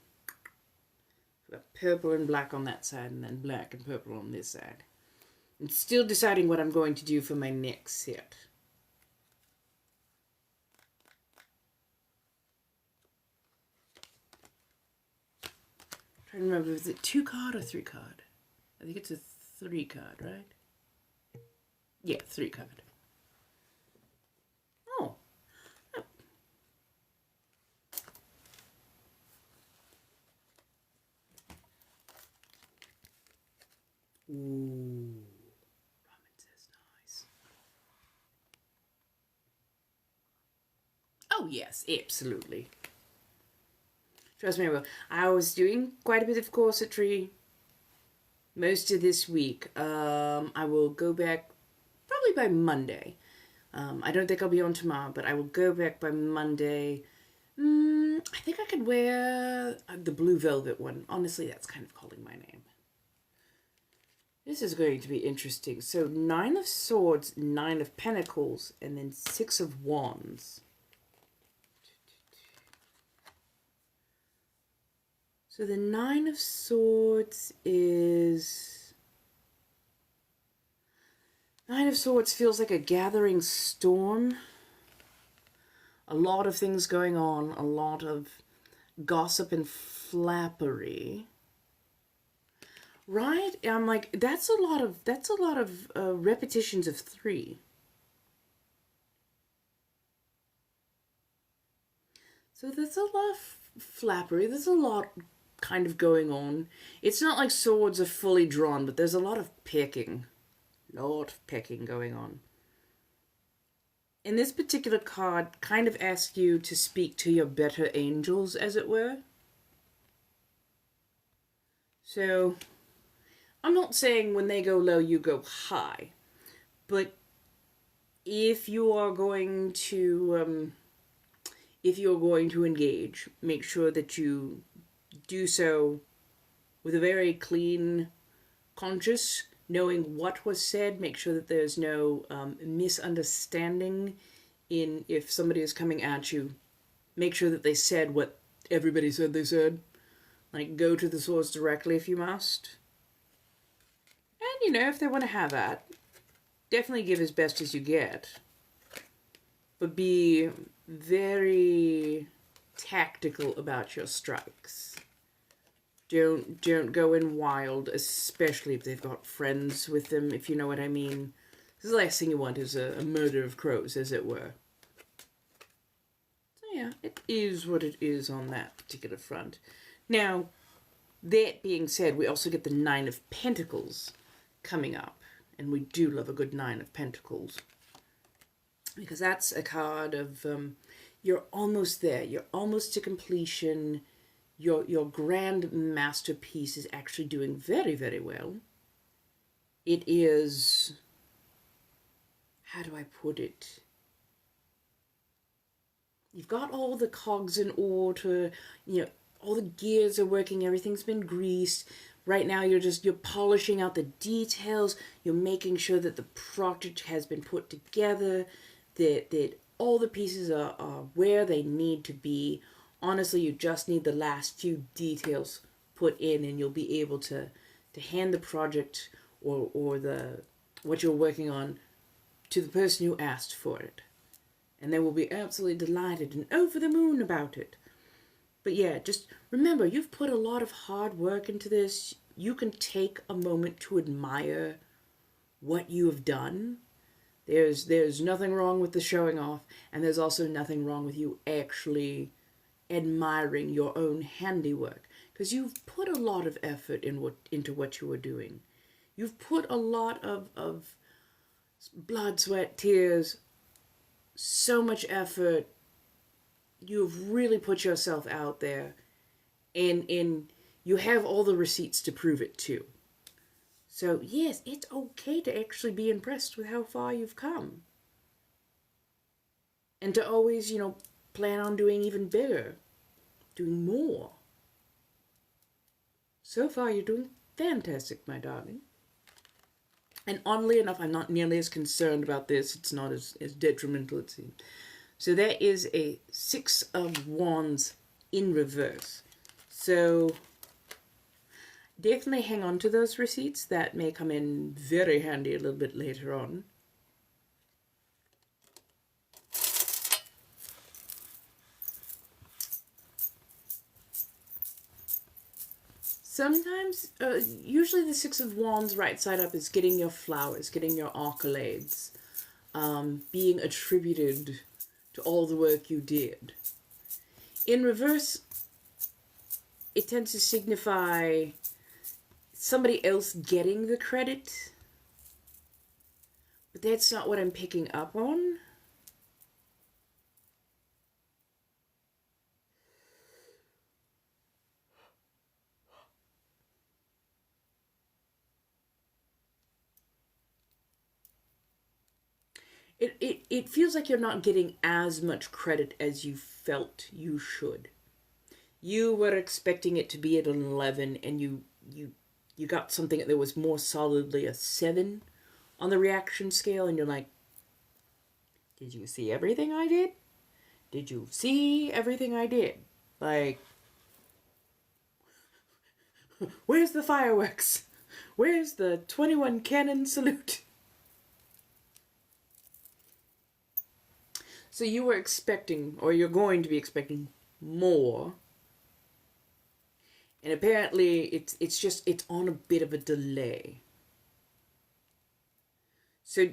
We've got purple and black on that side, and then black and purple on this side. I'm still deciding what I'm going to do for my next set. I'm trying to remember, is it 2 card or 3 card? I think it's a 3 card, right? Yeah, 3 card. Oh. Ooh. Ramen says nice. Oh, yes, absolutely. Trust me, I was doing quite a bit of corsetry most of this week. I will go back probably by Monday. I don't think I'll be on tomorrow, but I will go back by Monday. I think I could wear the blue velvet one. Honestly, that's kind of calling my name. This is going to be interesting. So 9 of Swords, 9 of Pentacles, and then 6 of Wands. So the 9 of Swords is... 9 of Swords feels like a gathering storm. A lot of things going on. A lot of gossip and flappery. Right? I'm like, that's a lot of repetitions of 3. So there's a lot of flappery. There's a lot kind of going on. It's not like swords are fully drawn, but there's a lot of pecking. Lot of pecking going on. And this particular card kind of asks you to speak to your better angels, as it were. So, I'm not saying when they go low, you go high. But if you are going to... if you're going to engage, make sure that you do so with a very clean conscience, knowing what was said. Make sure that there's no misunderstanding in if somebody is coming at you. Make sure that they said what everybody said they said. Like, go to the source directly if you must. And, you know, if they want to have that, definitely give as best as you get. But be very tactical about your strikes. Don't go in wild, especially if they've got friends with them, if you know what I mean. The last thing you want is a murder of crows, as it were. So yeah, it is what it is on that particular front. Now, that being said, we also get the 9 of Pentacles coming up. And we do love a good 9 of Pentacles. Because that's a card of, you're almost there. You're almost to completion. Your grand masterpiece is actually doing very, very well. It is, how do I put it? You've got all the cogs in order, you know, all the gears are working, everything's been greased. Right now you're polishing out the details. You're making sure that the project has been put together, that all the pieces are where they need to be. Honestly, you just need the last few details put in and you'll be able to hand the project or the what you're working on to the person who asked for it. And they will be absolutely delighted and over the moon about it. But yeah, just remember, you've put a lot of hard work into this. You can take a moment to admire what you have done. There's nothing wrong with the showing off, and there's also nothing wrong with you actually admiring your own handiwork, because you've put a lot of effort into what you are doing. You've put a lot of blood, sweat, tears, so much effort. You've really put yourself out there, and you have all the receipts to prove it too. So yes, it's okay to actually be impressed with how far you've come. And to always, plan on doing even bigger, doing more. So far you're doing fantastic, my darling. And oddly enough, I'm not nearly as concerned about this. It's not as detrimental, it seems. So there is a 6 of Wands in reverse. So definitely hang on to those receipts. That may come in very handy a little bit later on. Sometimes, usually the 6 of Wands right side up is getting your flowers, getting your accolades, being attributed to all the work you did. In reverse, it tends to signify somebody else getting the credit, but that's not what I'm picking up on. It feels like you're not getting as much credit as you felt you should. You were expecting it to be at an 11, and you got something that was more solidly a 7 on the reaction scale, and you're like, did you see everything I did? Did you see everything I did? Like, where's the fireworks? Where's the 21 cannon salute? So you were expecting, or you're going to be expecting, more. And apparently it's on a bit of a delay. So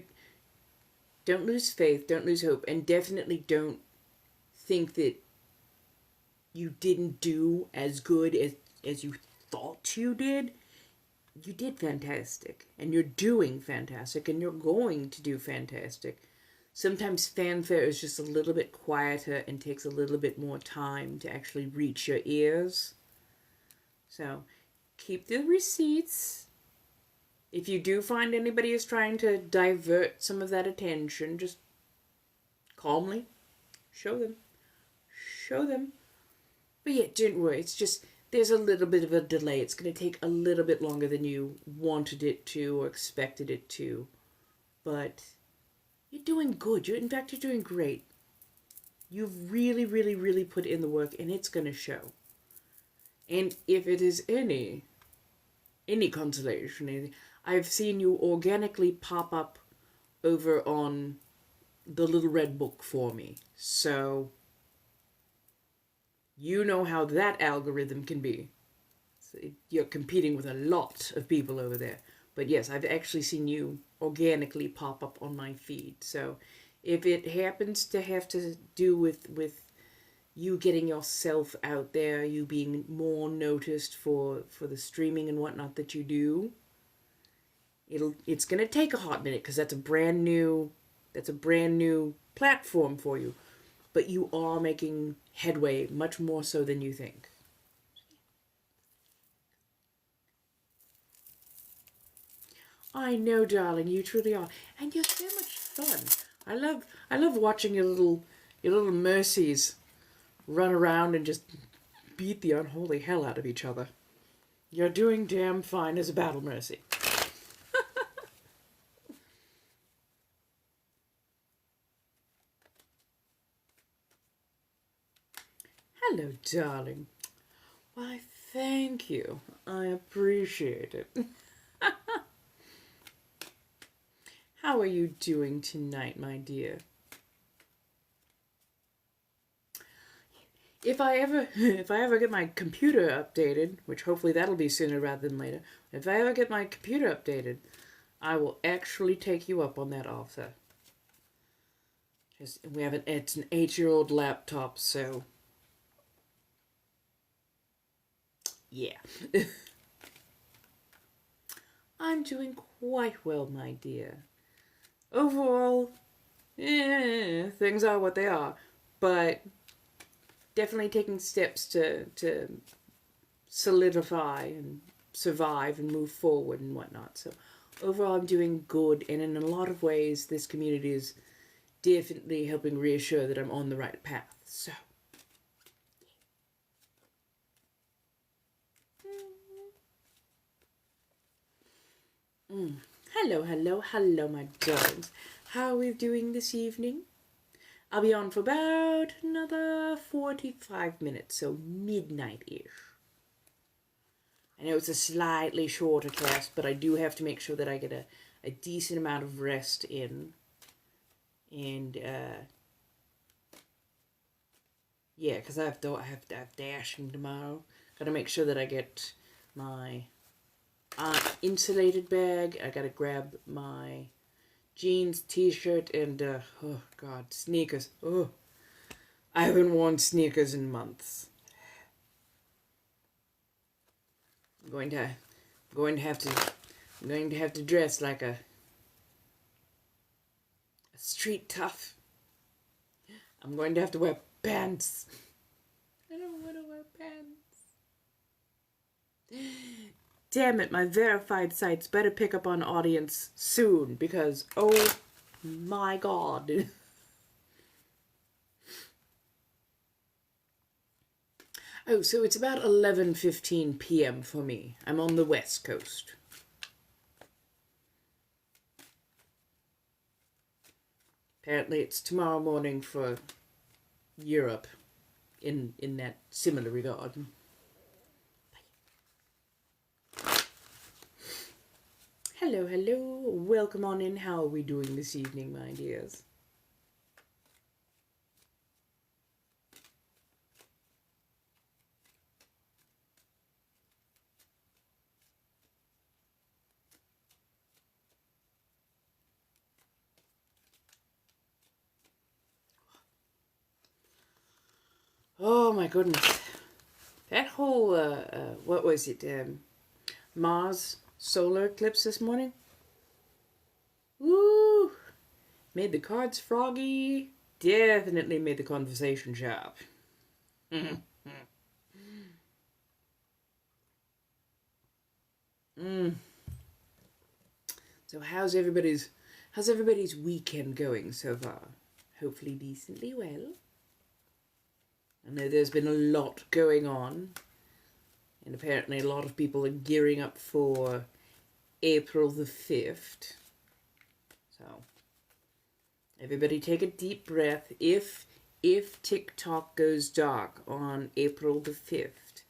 don't lose faith, don't lose hope, and definitely don't think that you didn't do as good as you thought you did. You did fantastic, and you're doing fantastic, and you're going to do fantastic. Sometimes fanfare is just a little bit quieter and takes a little bit more time to actually reach your ears. So keep the receipts. If you do find anybody is trying to divert some of that attention, just calmly show them. Show them. But yeah, don't worry. It's just, there's a little bit of a delay. It's going to take a little bit longer than you wanted it to or expected it to. But you're doing good. In fact, you're doing great. You've really, really, really put in the work, and it's going to show. And if it is any consolation, I've seen you organically pop up over on the little red book for me. So you know how that algorithm can be. So you're competing with a lot of people over there. But yes, I've actually seen you organically pop up on my feed. So if it happens to have to do with you getting yourself out there, you being more noticed for the streaming and whatnot that you do, it's gonna take a hot minute, because that's a brand new platform for you. But you are making headway, much more so than you think. I know, darling, you truly are, and you're so much fun. I love watching your little mercies run around and just beat the unholy hell out of each other. You're doing damn fine as a battle mercy. Hello, darling. Why, thank you. I appreciate it. How are you doing tonight, my dear? If I ever get my computer updated, which hopefully that'll be sooner rather than later, if I ever get my computer updated, I will actually take you up on that offer. It's an 8-year-old laptop, so yeah. I'm doing quite well, my dear. Overall, things are what they are, but definitely taking steps to solidify and survive and move forward and whatnot. So overall, I'm doing good, and in a lot of ways, this community is definitely helping reassure that I'm on the right path. So hello, my darlings. How are we doing this evening? I'll be on for about another 45 minutes, so midnight-ish. I know it's a slightly shorter cast, but I do have to make sure that I get a decent amount of rest in. And, yeah, because I have dashing tomorrow. Gotta make sure that I get my insulated bag. I gotta grab my jeans, t-shirt, and, oh god, sneakers. Oh, I haven't worn sneakers in months. I'm going to have to dress like a street tough. I'm going to have to wear pants. I don't want to wear pants. Damn it, my verified sites better pick up on audience soon, because, oh my god. Oh, so it's about 11:15 p.m. for me. I'm on the West Coast. Apparently it's tomorrow morning for Europe in that similar regard. Hello. Welcome on in. How are we doing this evening, my dears? Oh my goodness. That whole, what was it, Mars solar eclipse this morning? Woo! Made the cards froggy. Definitely made the conversation sharp. So how's everybody's weekend going so far? Hopefully decently well. I know there's been a lot going on, and apparently a lot of people are gearing up for April the 5th. So everybody take a deep breath. If TikTok goes dark on April the 5th,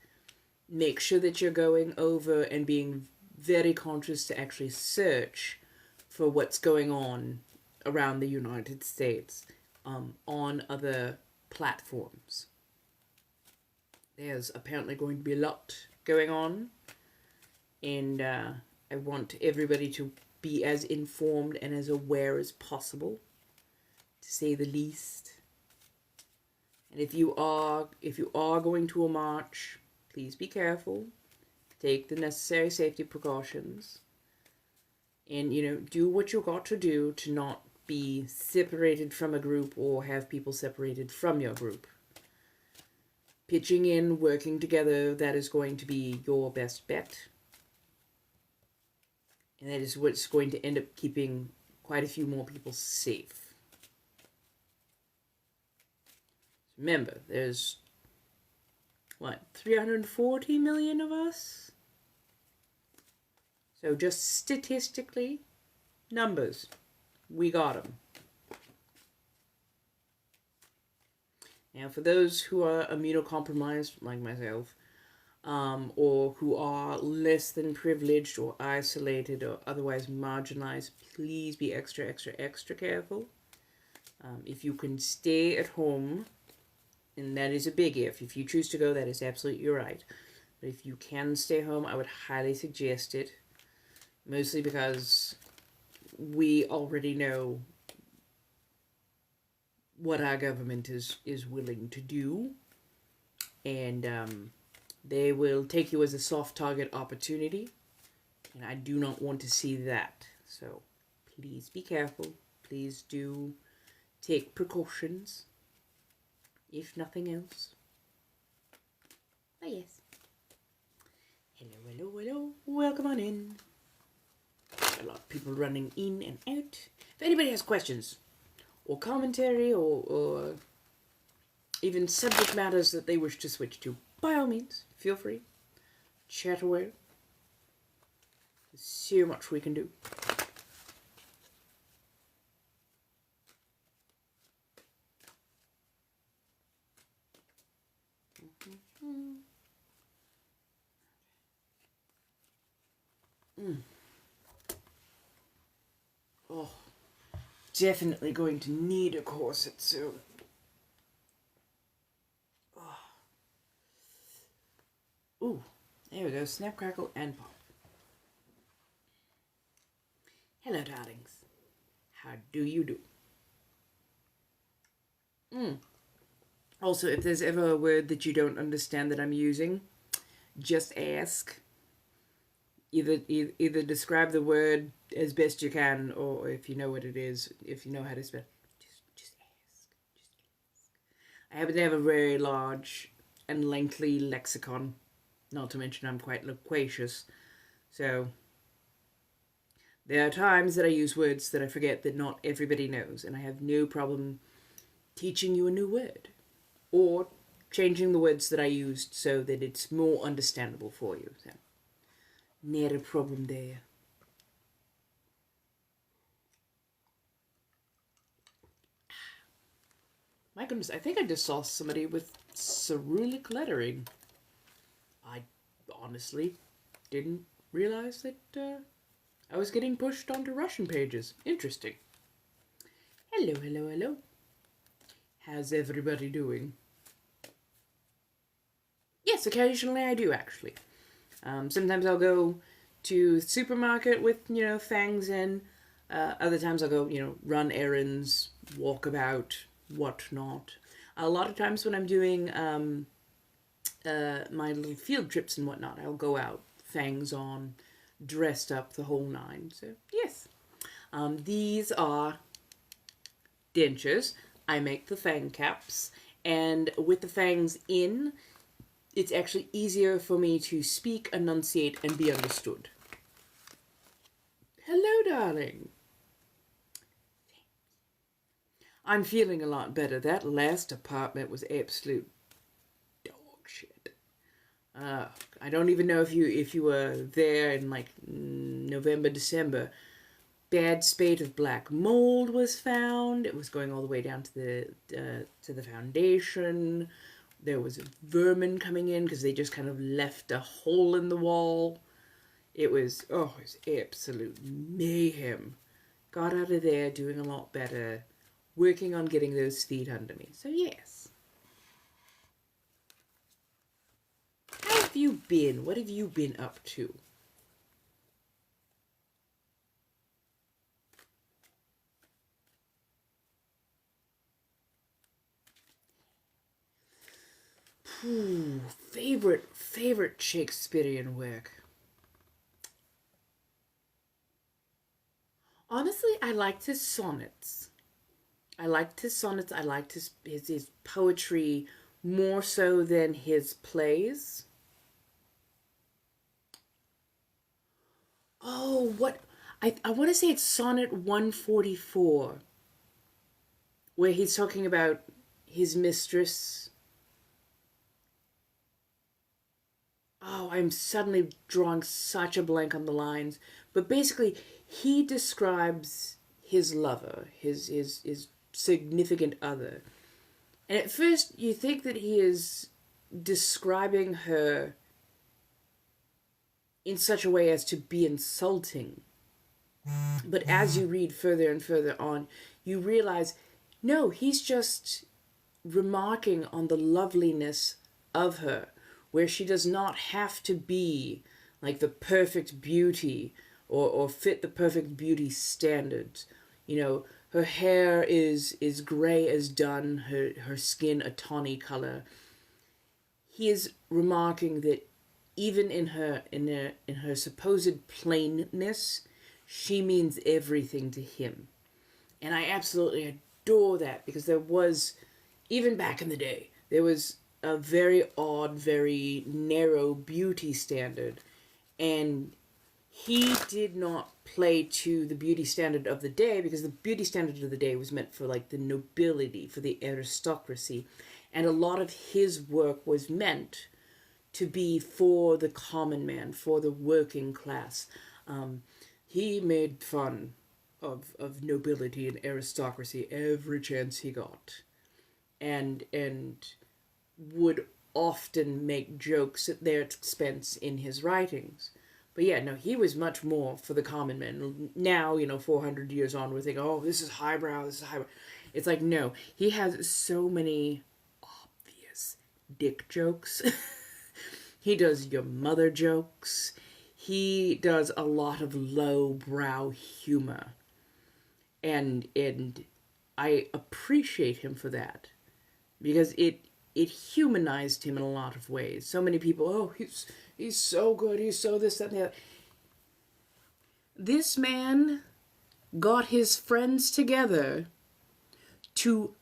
make sure that you're going over and being very conscious to actually search for what's going on around the United States on other platforms. There's apparently going to be a lot going on, and I want everybody to be as informed and as aware as possible, to say the least. And if you are going to a march, please be careful. Take the necessary safety precautions, and do what you got to do to not be separated from a group or have people separated from your group. Pitching in, working together, that is going to be your best bet. And that is what's going to end up keeping quite a few more people safe. Remember, there's, 340 million of us? So just statistically, numbers, we got them. Now, for those who are immunocompromised, like myself, or who are less than privileged or isolated or otherwise marginalized, please be extra, extra, extra careful. If you can stay at home, and that is a big if you choose to go, that is absolutely right. But if you can stay home, I would highly suggest it, mostly because we already know what our government is willing to do, and they will take you as a soft target opportunity, and I do not want to see that. So please be careful. Please do take precautions, if nothing else. Oh yes. Hello, hello, hello. Welcome on in. A lot of people running in and out. If anybody has questions or commentary or even subject matters that they wish to switch to, by all means, feel free. Chat away. There's so much we can do. Oh, definitely going to need a corset soon. Oh. Ooh, there we go. Snap, crackle, and pop. Hello, darlings. How do you do? Also, if there's ever a word that you don't understand that I'm using, just ask. Either describe the word as best you can, or if you know what it is, if you know how to spell, just ask. I happen to have a very large and lengthy lexicon, not to mention I'm quite loquacious, so there are times that I use words that I forget that not everybody knows, and I have no problem teaching you a new word, or changing the words that I used so that it's more understandable for you. So, not a problem there. My goodness, I think I just saw somebody with Cyrillic lettering. I honestly didn't realize that I was getting pushed onto Russian pages. Interesting. Hello, hello, hello. How's everybody doing? Yes, occasionally I do, actually. Sometimes I'll go to the supermarket with, things in. Other times I'll go, run errands, walk about, whatnot. A lot of times when I'm doing my little field trips and whatnot, I'll go out, fangs on, dressed up, the whole nine. So, yes. These are dentures. I make the fang caps, and with the fangs in, it's actually easier for me to speak, enunciate, and be understood. Hello, darling. I'm feeling a lot better. That last apartment was absolute dog shit. I don't even know if you were there in like November, December. Bad spate of black mold was found. It was going all the way down to the foundation. There was vermin coming in because they just kind of left a hole in the wall. It was absolute mayhem. Got out of there doing a lot better, working on getting those feet under me. So yes. How have you been? What have you been up to? Favorite Shakespearean work. Honestly, I liked his sonnets. I liked his poetry more so than his plays. Oh, what I want to say it's Sonnet 144, where he's talking about his mistress. Oh, I'm suddenly drawing such a blank on the lines. But basically, he describes his lover, his significant other. And at first, you think that he is describing her in such a way as to be insulting. But as you read further and further on, you realize, no, he's just remarking on the loveliness of her, where she does not have to be like the perfect beauty or fit the perfect beauty standards. You know, her hair is gray as dun, her skin a tawny color. He is remarking that even in her supposed plainness, she means everything to him. And I absolutely adore that, because there was, even back in the day, there was a very odd, very narrow beauty standard. And he did not play to the beauty standard of the day, because the beauty standard of the day was meant for like the nobility, for the aristocracy. And a lot of his work was meant to be for the common man, for the working class. He made fun of nobility and aristocracy every chance he got, and would often make jokes at their expense in his writings. But yeah, no, he was much more for the common man. Now, 400 years on, we're thinking, oh, this is highbrow, this is highbrow. It's like, no, he has so many obvious dick jokes. He does your mother jokes. He does a lot of lowbrow humor. And I appreciate him for that, because it humanized him in a lot of ways. So many people, oh, he's so good, he's so this, that, and the other. This man got his friends together to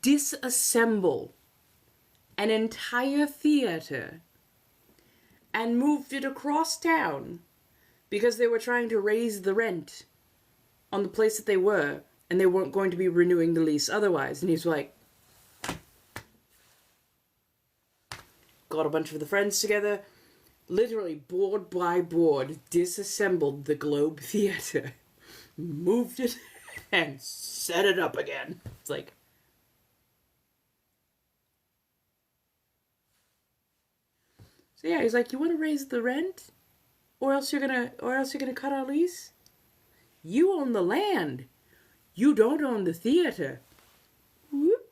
disassemble an entire theater and moved it across town because they were trying to raise the rent on the place that they were, and they weren't going to be renewing the lease otherwise. And he's like, got a bunch of the friends together, literally board by board, disassembled the Globe Theater, moved it, and set it up again. It's like, so yeah, he's like, you want to raise the rent, or else you're gonna cut our lease? You own the land. You don't own the theater. Whoop.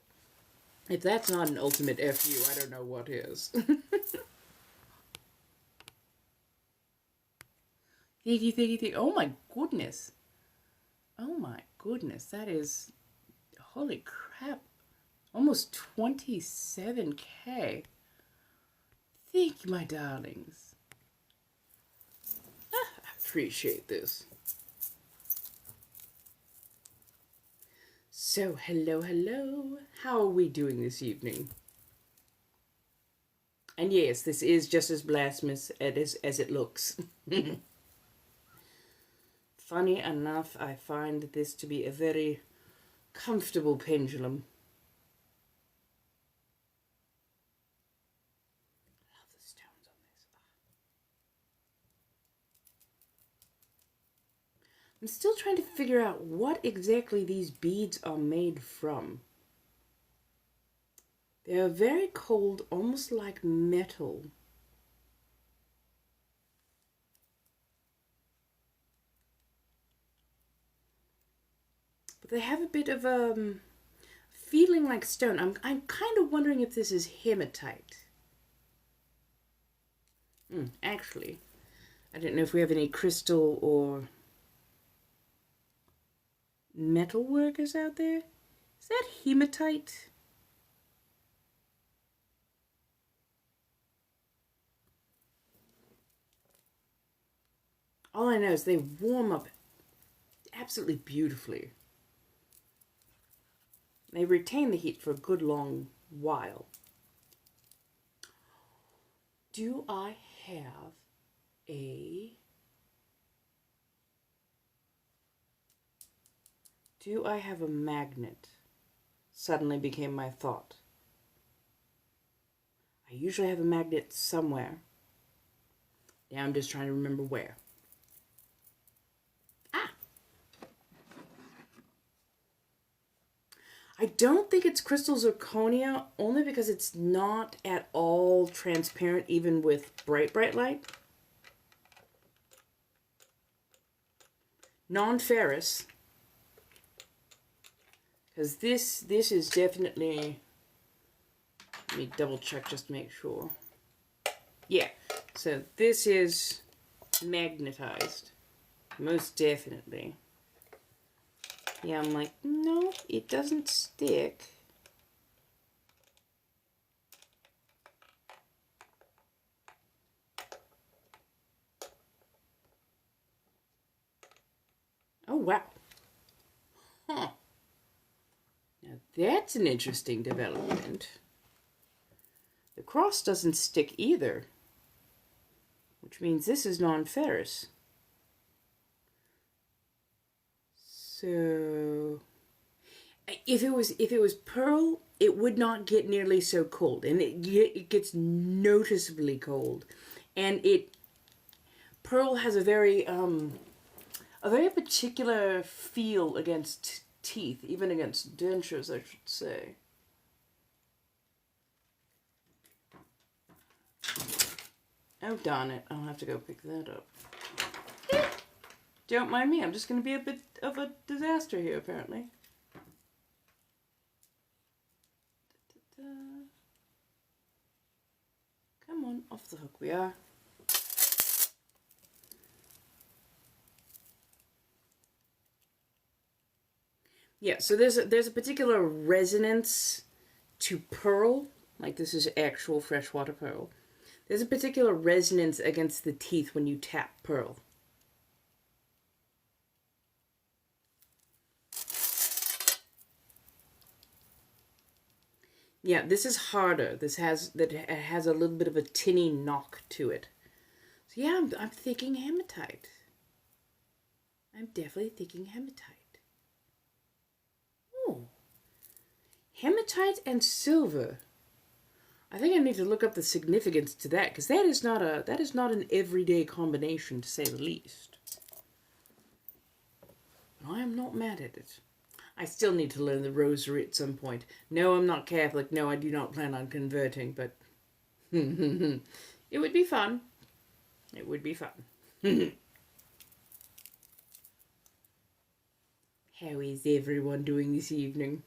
If that's not an ultimate FU, I don't know what is. Thinky. Oh my goodness. Oh my goodness. That is, holy crap. Almost 27K. Thank you, my darlings. I appreciate this. So, hello. How are we doing this evening? And yes, this is just as blasphemous as it looks. Funny enough, I find this to be a very comfortable pendulum. I love the stones on this. I'm still trying to figure out what exactly these beads are made from. They are very cold, almost like metal. But they have a bit of feeling like stone. I'm kind of wondering if this is hematite. Actually, I don't know if we have any crystal or metal workers out there. Is that hematite? All I know is they warm up absolutely beautifully. They retain the heat for a good long while. Do I have a... Do I have a magnet? Suddenly became my thought. I usually have a magnet somewhere. Now I'm just trying to remember where. I don't think it's crystal zirconia, only because it's not at all transparent, even with bright light. non-ferrous, because this is definitely, let me double check just to make sure. Yeah, so this is magnetized, most definitely. Yeah, I'm like, no, it doesn't stick. Oh, wow. Huh. Now that's an interesting development. The cross doesn't stick either, which means this is non-ferrous. So if it was pearl, it would not get nearly so cold, and it gets noticeably cold, and pearl has a very particular feel against teeth, even against dentures, I should say. Oh, darn it. I'll have to go pick that up. Don't mind me. I'm just going to be a bit of a disaster here, apparently. Come on, off the hook we are. Yeah, so there's a particular resonance to pearl. Like, this is actual freshwater pearl. There's a particular resonance against the teeth when you tap pearl. Yeah, this is harder. It has a little bit of a tinny knock to it. So yeah, I'm thinking hematite. I'm definitely thinking hematite. Oh, hematite and silver. I think I need to look up the significance to that, because that is not an everyday combination, to say the least. I am not mad at it. I still need to learn the rosary at some point. No, I'm not Catholic. No, I do not plan on converting, but it would be fun. It would be fun. How is everyone doing this evening?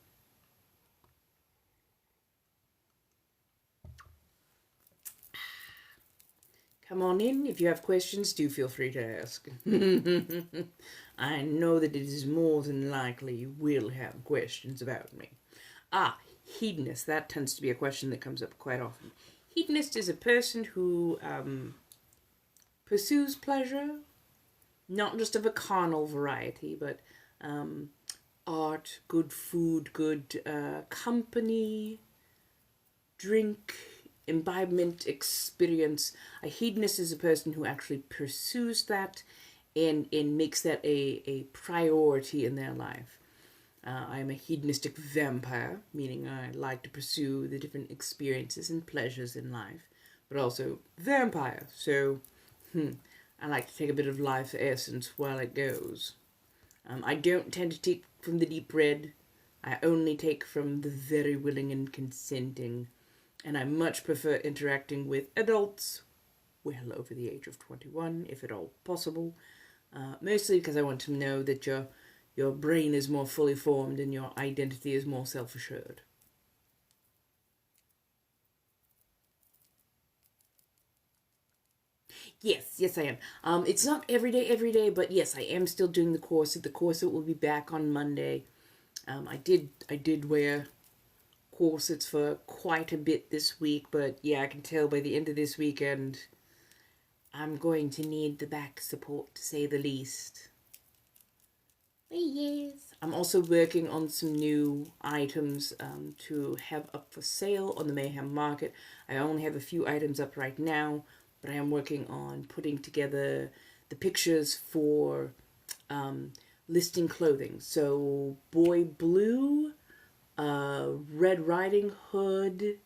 Come on in. If you have questions, do feel free to ask. I know that it is more than likely you will have questions about me. Ah, hedonist. That tends to be a question that comes up quite often. Hedonist is a person who pursues pleasure, not just of a carnal variety, but art, good food, good company, drink, imbibement, experience. A hedonist is a person who actually pursues that and makes that a priority in their life. I'm a hedonistic vampire, meaning I like to pursue the different experiences and pleasures in life, but also vampire. So I like to take a bit of life essence while it goes. I don't tend to take from the deep red. I only take from the very willing and consenting. And I much prefer interacting with adults well over the age of 21, if at all possible. Mostly because I want to know that your brain is more fully formed and your identity is more self-assured. Yes, I am. It's not every day, but yes, I am still doing the course. The course will be back on Monday. I did wear corsets for quite a bit this week, but yeah, I can tell by the end of this weekend, I'm going to need the back support, to say the least. But yes. I'm also working on some new items to have up for sale on the Mayhem Market. I only have a few items up right now, but I am working on putting together the pictures for listing clothing. So Boy Blue, Red Riding Hood,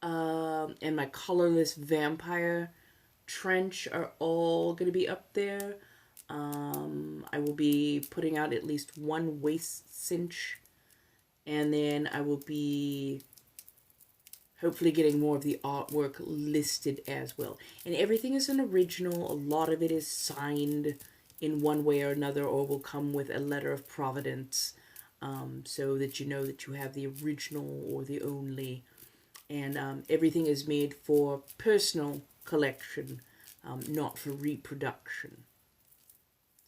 and my colorless vampire trench are all going to be up there. I will be putting out at least one waist cinch, and then I will be hopefully getting more of the artwork listed as well. And everything is an original. A lot of it is signed. in one way or another, or will come with a letter of providence, so that you know that you have the original or the only. And everything is made for personal collection, not for reproduction.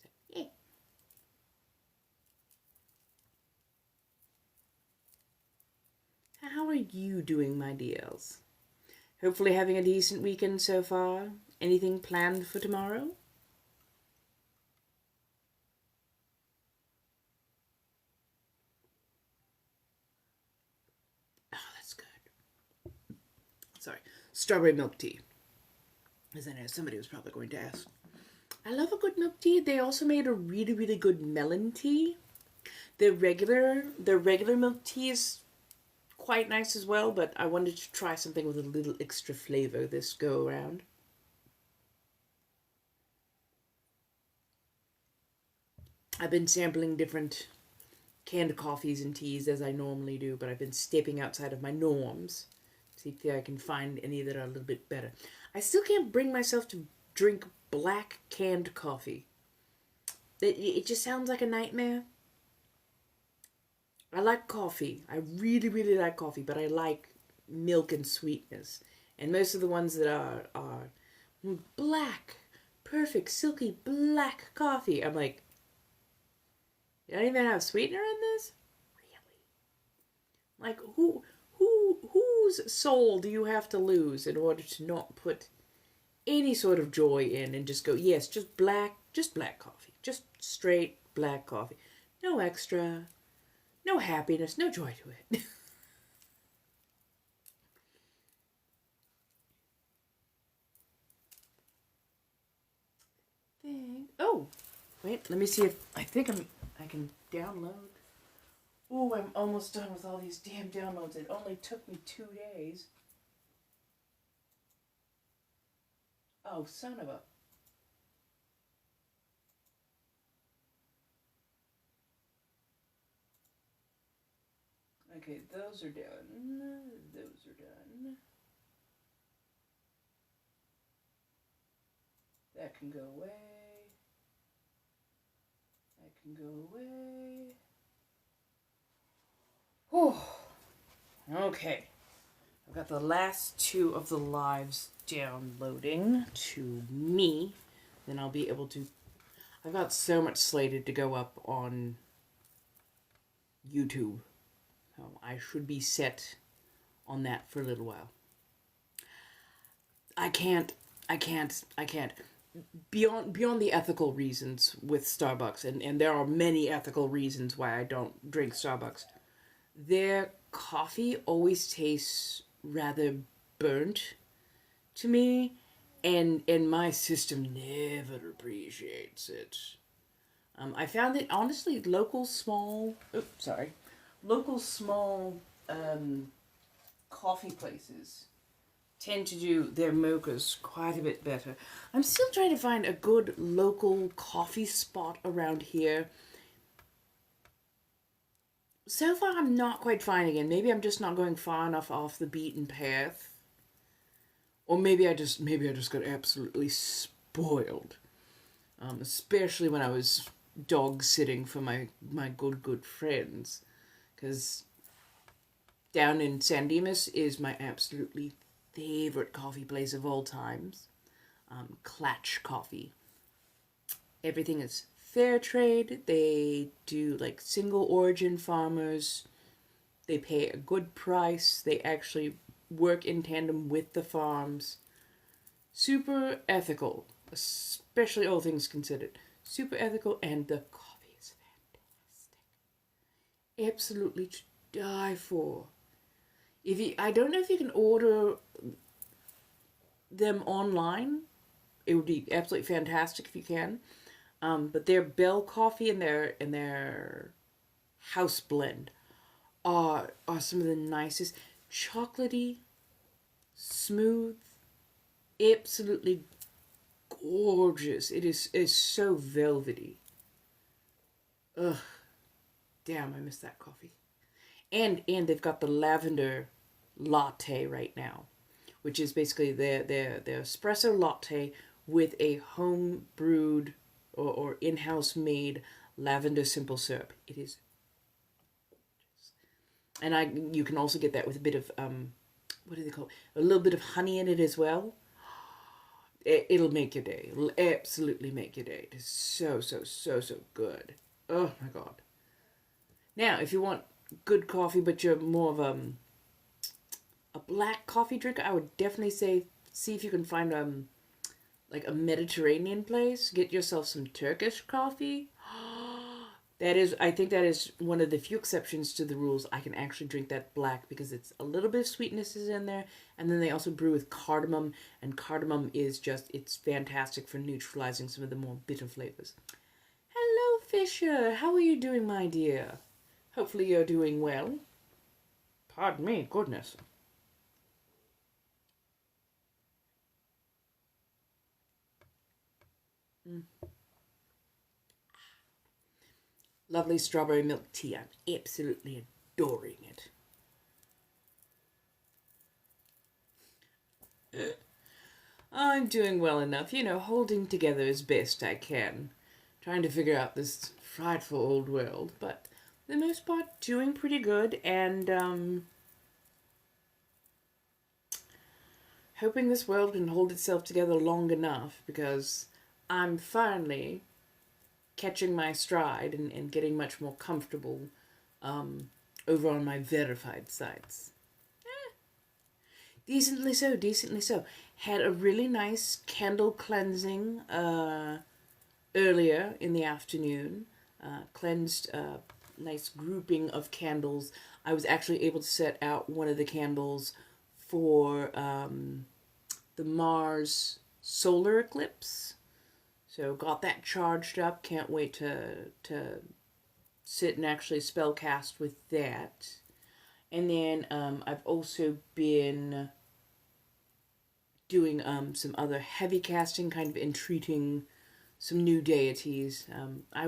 So, yeah. How are you doing, my dears? Hopefully having a decent weekend so far. Anything planned for tomorrow? Oh, that's good. Sorry. Strawberry milk tea. As I know somebody was probably going to ask. I love a good milk tea. They also made a really, really good melon tea. Their regular milk tea is quite nice as well, but I wanted to try something with a little extra flavor this go around. I've been sampling different canned coffees and teas as I normally do, but I've been stepping outside of my norms to see if I can find any that are a little bit better. I still can't bring myself to drink black canned coffee. It just sounds like a nightmare. I like coffee. I really, really like coffee, but I like milk and sweetness. And most of the ones that are black, perfect, silky black coffee. I'm like, you don't even have sweetener in this? Really? Like, whose soul do you have to lose in order to not put any sort of joy in and just go, yes, just black coffee. Just straight black coffee. No extra, no happiness, no joy to it. Oh, wait, let me see if I can download. Oh, I'm almost done with all these damn downloads. It only took me 2 days. Oh, son of a... Okay, those are done. Those are done. That can go away. That can go away. Whew. Okay. I've got the last 2 of the lives downloading to me. Then I'll be able to... I've got so much slated to go up on YouTube. So I should be set on that for a little while. I can't. Beyond the ethical reasons with Starbucks, and there are many ethical reasons why I don't drink Starbucks. Their coffee always tastes rather burnt to me, and my system never appreciates it. I found that honestly, local small coffee places tend to do their mochas quite a bit better. I'm still trying to find a good local coffee spot around here. So far, I'm not quite finding it. Maybe I'm just not going far enough off the beaten path, or maybe I just got absolutely spoiled. Especially when I was dog sitting for my good friends, because down in San Dimas is my absolutely favorite coffee place of all times, Clatch Coffee. Everything is fair trade. They do like single origin farmers. They pay a good price. They actually work in tandem with the farms. Super ethical, especially all things considered. Super ethical, and the coffee is fantastic. Absolutely to die for. I don't know if you can order them online. It would be absolutely fantastic if you can. But their Bell Coffee and their house blend are some of the nicest. Chocolatey, smooth, absolutely gorgeous. It is so velvety. Ugh, damn, I miss that coffee. And they've got the lavender latte right now, which is basically their espresso latte with a home brewed or in-house made lavender simple syrup. It is, and you can also get that with a bit of what do they call it? A little bit of honey in it as well. It'll make your day. It'll absolutely make your day. It is so, so, so, so good. Oh my God. Now, if you want good coffee, but you're more of a black coffee drinker, I would definitely say see if you can find like a Mediterranean place. Get yourself some Turkish coffee. I think that is one of the few exceptions to the rules. I can actually drink that black because it's a little bit of sweetness is in there. And then they also brew with cardamom, and cardamom is just, it's fantastic for neutralizing some of the more bitter flavors. Hello, Fisher. How are you doing, my dear? Hopefully you're doing well. Pardon me, goodness. Mm. Lovely strawberry milk tea. I'm absolutely adoring it. I'm doing well enough, holding together as best I can. Trying to figure out this frightful old world, but for the most part, doing pretty good, and hoping this world can hold itself together long enough, because I'm finally catching my stride and getting much more comfortable over on my verified sites. Decently so, decently so. Had a really nice candle cleansing earlier in the afternoon. Cleansed a nice grouping of candles. I was actually able to set out one of the candles for the Mars solar eclipse. So got that charged up. Can't wait to sit and actually spell cast with that. And then I've also been doing some other heavy casting, kind of entreating some new deities. I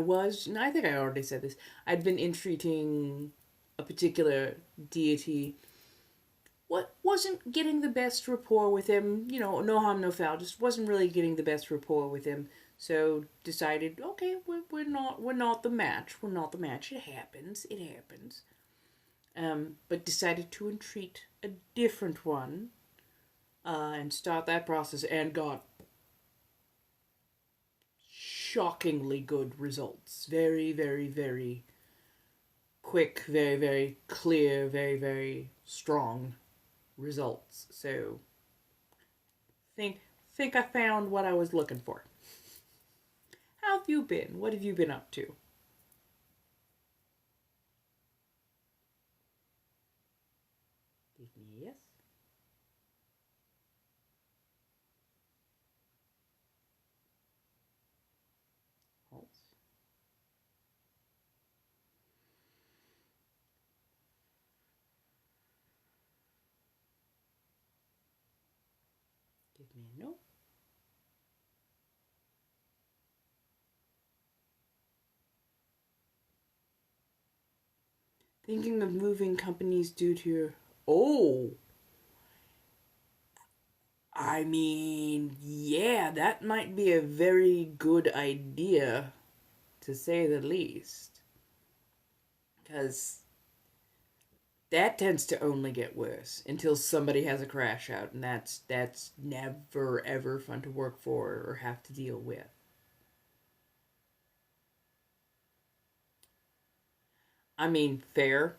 think I already said this. I'd been entreating a particular deity. What wasn't getting the best rapport with him, no harm, no foul, just wasn't really getting the best rapport with him. So decided, okay, we're not the match. We're not the match. It happens. It happens. But decided to entreat a different one and start that process, and got shockingly good results. Very, very, very quick, very, very clear, very, very strong results. So think I found what I was looking for. How have you been? What have you been up to? Yes. Pulse. Give me a no. Thinking of moving companies due to your... Oh! I mean, yeah, that might be a very good idea, to say the least. Because that tends to only get worse until somebody has a crash out, and that's never ever fun to work for or have to deal with. I mean, fair,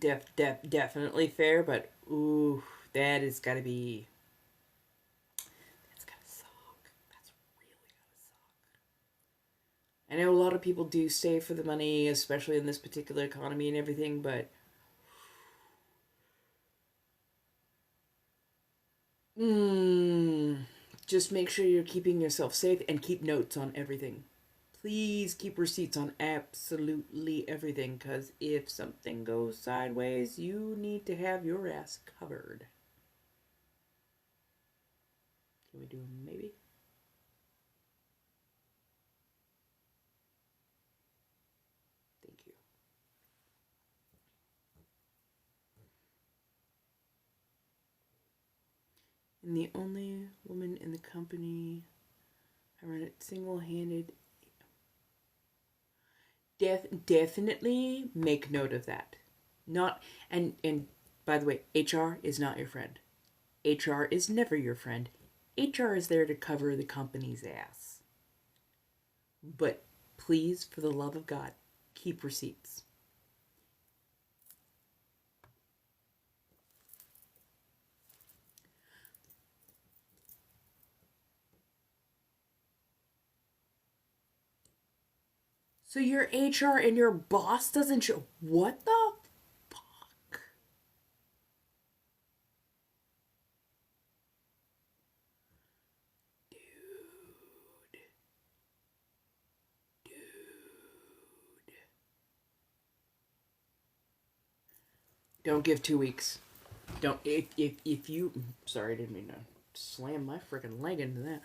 definitely fair, but ooh, that is gotta be, that's gotta suck. That's really gotta suck. I know a lot of people do stay for the money, especially in this particular economy and everything, but mm, just make sure you're keeping yourself safe and keep notes on everything. Please keep receipts on absolutely everything, because if something goes sideways, you need to have your ass covered. Can we do a maybe? Thank you. And the only woman in the company, I run it single-handed. Definitely make note of that. Not and by the way, HR is not your friend. HR is never your friend. HR is there to cover the company's ass. But please, for the love of God, keep receipts. So your HR and your boss doesn't show. What the fuck? Dude. Don't give 2 weeks. Don't if you sorry, I didn't mean to slam my freaking leg into that.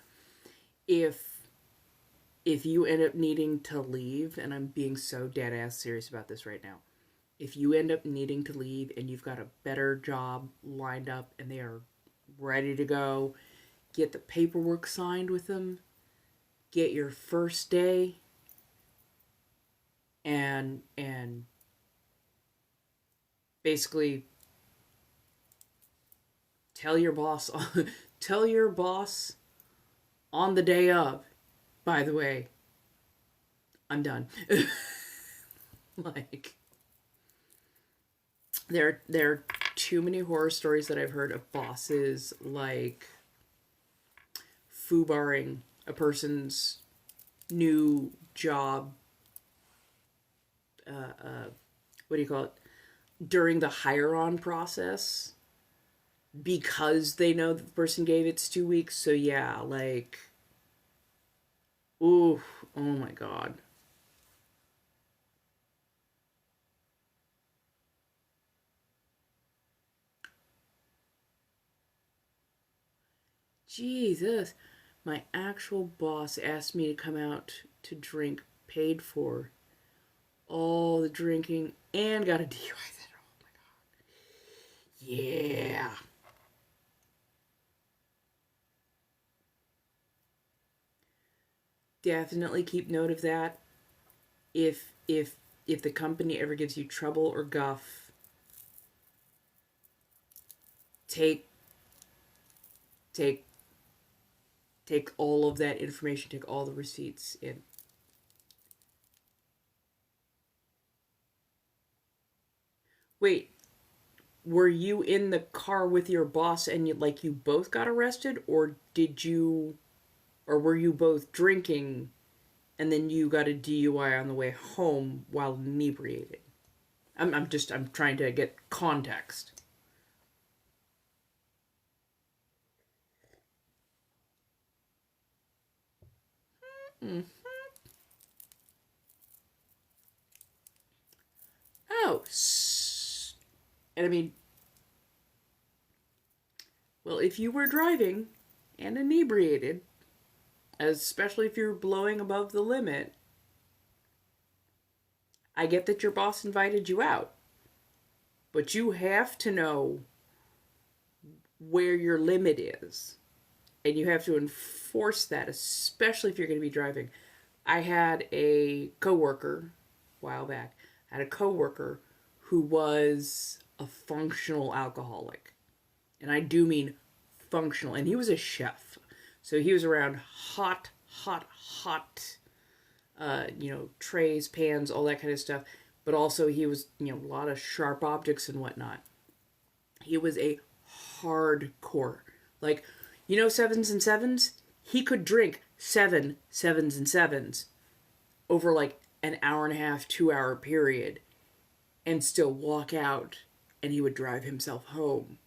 If you end up needing to leave, and I'm being so dead ass serious about this right now, if you end up needing to leave and you've got a better job lined up and they are ready to go, get the paperwork signed with them, get your first day, and basically tell your boss tell your boss on the day of, by the way, I'm done. Like, there are too many horror stories that I've heard of bosses like foobarring a person's new job. What do you call it? During the hire-on process, because they know that the person gave it's 2 weeks. So yeah, like, ooh, oh my God. Jesus. My actual boss asked me to come out to drink, paid for all the drinking, and got a DUI. Oh my God. Yeah. Definitely keep note of that. If the company ever gives you trouble or guff, take take take all of that information, take all the receipts in. Wait, were you in the car with your boss and you both got arrested, or were you both drinking and then you got a DUI on the way home while inebriated? I'm trying to get context. Mm. Oh, and I mean, well, if you were driving and inebriated, especially if you're blowing above the limit, I get that your boss invited you out, but you have to know where your limit is, and you have to enforce that, especially if you're going to be driving. I had a coworker a while back. I had a coworker who was a functional alcoholic, and I do mean functional. And he was a chef, so he was around hot, trays, pans, all that kind of stuff. But also he was, a lot of sharp objects and whatnot. He was a hardcore, like, sevens and sevens. He could drink 7 sevens and sevens over like an hour and a half, 2 hour period, and still walk out, and he would drive himself home.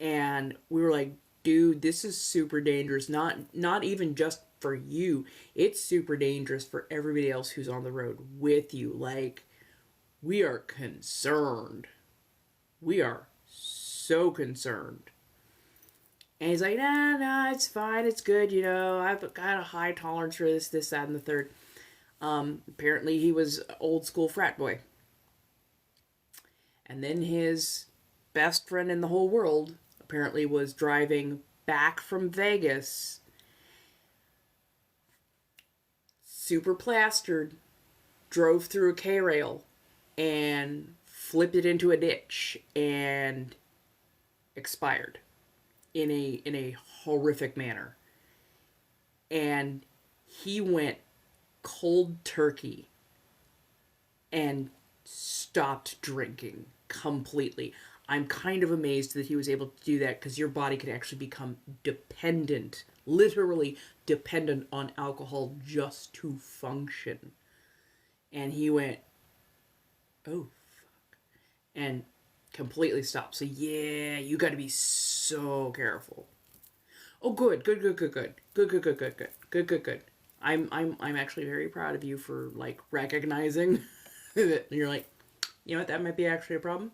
And we were like, dude, this is super dangerous. Not even just for you. It's super dangerous for everybody else who's on the road with you. Like, we are concerned. We are so concerned. And he's like, nah, it's fine, it's good, I've got a high tolerance for this, that, and the third. Apparently he was old school frat boy. And then his best friend in the whole world apparently was driving back from Vegas, super plastered, drove through a K-rail and flipped it into a ditch and expired in a horrific manner. And he went cold turkey and stopped drinking completely. I'm kind of amazed that he was able to do that, because your body could actually become dependent, literally dependent on alcohol just to function. And he went, oh, fuck, and completely stopped. So yeah, you got to be so careful. Oh, good. I'm actually very proud of you for, like, recognizing that you're like, you know what, that might be actually a problem.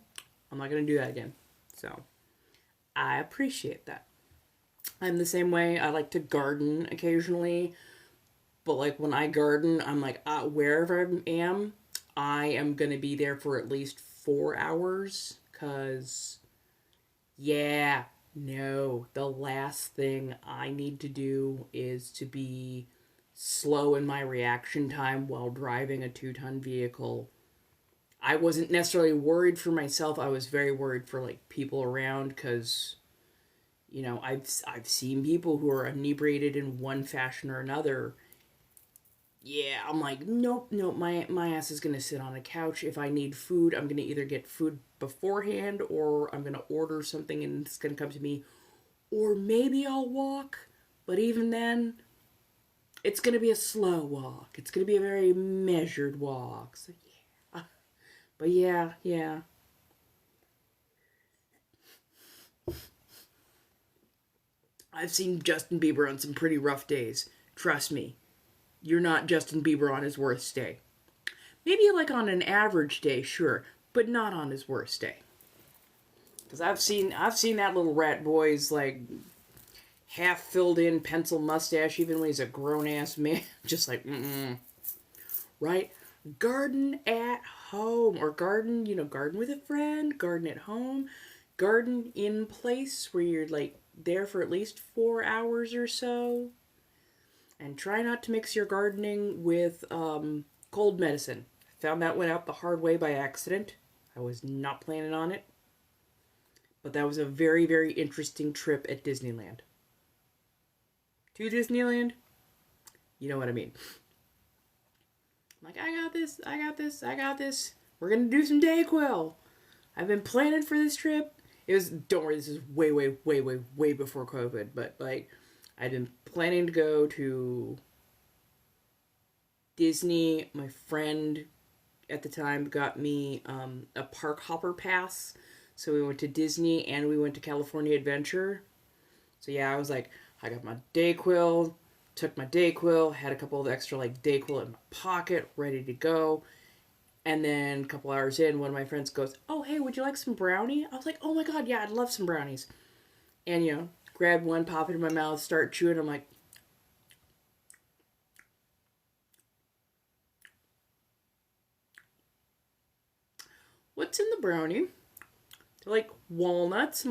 I'm not going to do that again. So, I appreciate that. I'm the same way. I like to garden occasionally. But, like, when I garden, I'm like, wherever I am, I am going to be there for at least 4 hours. Because, yeah, no. The last thing I need to do is to be slow in my reaction time while driving a 2-ton vehicle. I wasn't necessarily worried for myself. I was very worried for, like, people around, because, you know, I've seen people who are inebriated in one fashion or another. Yeah, I'm like, nope, my ass is gonna sit on a couch. If I need food, I'm gonna either get food beforehand, or I'm gonna order something and it's gonna come to me, or maybe I'll walk. But even then, it's gonna be a slow walk. It's gonna be a very measured walk. So yeah. But yeah. I've seen Justin Bieber on some pretty rough days. Trust me. You're not Justin Bieber on his worst day. Maybe, like, on an average day, sure, but not on his worst day. Because I've seen that little rat boy's, like, half filled in pencil mustache, even when he's a grown ass man. Just like, right? Garden at home, or garden with a friend, garden at home, garden in place where you're, like, there for at least 4 hours or so. And try not to mix your gardening with cold medicine. I found that one out the hard way by accident. I was not planning on it. But that was a very, very interesting trip at Disneyland. To Disneyland? You know what I mean. I'm like, I got this. We're going to do some Dayquil. I've been planning for this trip. Don't worry, this is way before COVID. But, like, I'd been planning to go to Disney. My friend at the time got me a park hopper pass. So we went to Disney and we went to California Adventure. So yeah, I was like, I got my Dayquil, took my Dayquil, had a couple of extra, like, Dayquil in my pocket, ready to go. And then a couple hours in, one of my friends goes, oh, hey, would you like some brownie? I was like, oh my god, yeah, I'd love some brownies. And, you know, grab one, pop it in my mouth, start chewing. I'm like, what's in the brownie? They're like walnuts.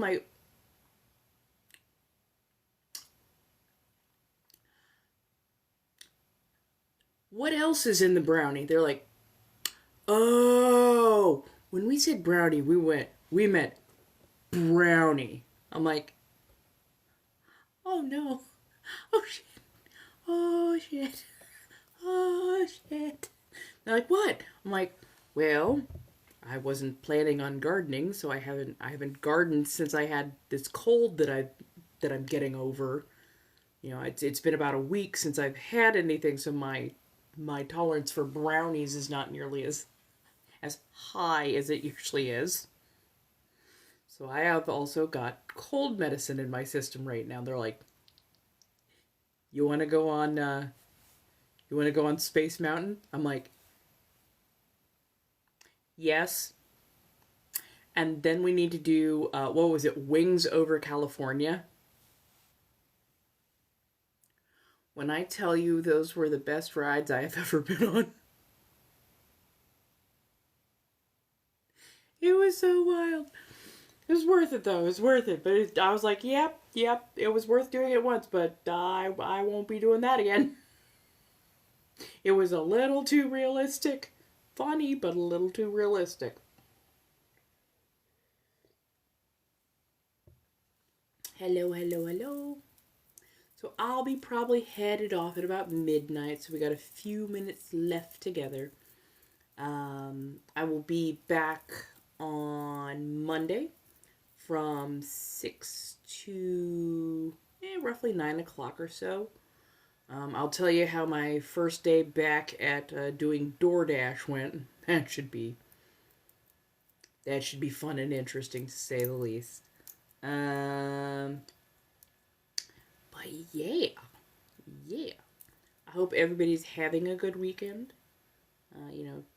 What else is in the brownie? They're like, oh, when we said brownie, we meant brownie. I'm like, oh no. Oh shit. Oh shit. Oh shit. They're like, what? I'm like, well, I wasn't planning on gardening, so I haven't gardened since I had this cold that I'm getting over. You know, it's been about a week since I've had anything, so my tolerance for brownies is not nearly as high as it usually is. So I have also got cold medicine in my system right now. They're like, you want to go on Space Mountain? I'm like, yes. And then we need to do, what was it, Wings Over California. When I tell you those were the best rides I have ever been on. It was so wild. It was worth it, though. It was worth it. But I was like, yep. It was worth doing it once, but I won't be doing that again. It was a little too realistic. funny, but a little too realistic. Hello, hello, hello. So I'll be probably headed off at about midnight, so we got a few minutes left together. I will be back on Monday from 6 to roughly 9 o'clock or so. I'll tell you how my first day back at doing DoorDash went. That should be fun and interesting to say the least. But yeah, yeah. I hope everybody's having a good weekend.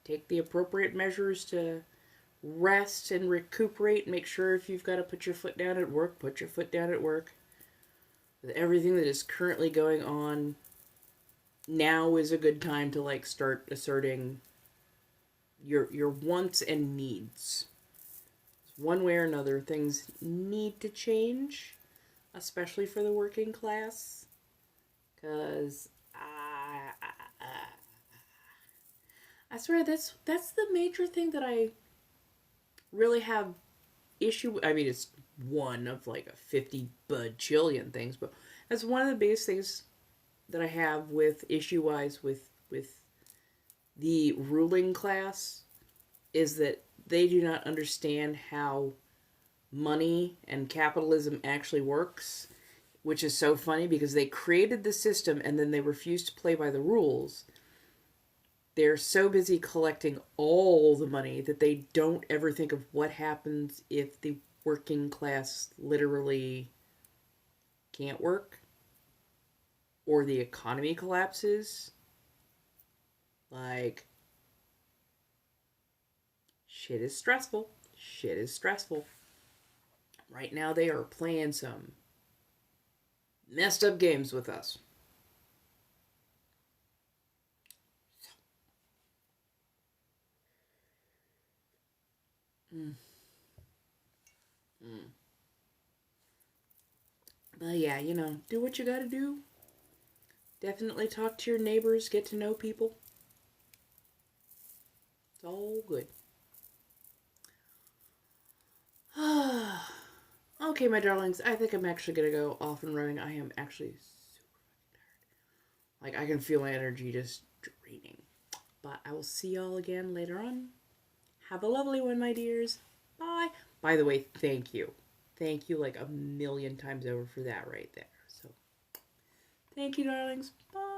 Take the appropriate measures to rest and recuperate. Make sure if you've got to put your foot down at work, put your foot down at work. With everything that is currently going on, now is a good time to start asserting your wants and needs. One way or another, things need to change, especially for the working class, because I swear that's the major thing that I really have issue. I mean, it's one of like a 50 bajillion things, but that's one of the biggest things that I have with issue wise with the ruling class is that they do not understand how money and capitalism actually works, which is so funny because they created the system and then they refuse to play by the rules. They're so busy collecting all the money that they don't ever think of what happens if the working class literally can't work or the economy collapses. Like, shit is stressful. Shit is stressful. Right now they are playing some messed up games with us. Mm. Mm. But yeah, do what you gotta do. Definitely talk to your neighbors, get to know people. It's all good. Okay, my darlings, I think I'm actually gonna go off and running. I am actually super tired. Like, I can feel my energy just draining. But I will see y'all again later on. Have a lovely one, my dears. Bye. By the way, thank you. Thank you like a million times over for that right there. So, thank you, darlings. Bye.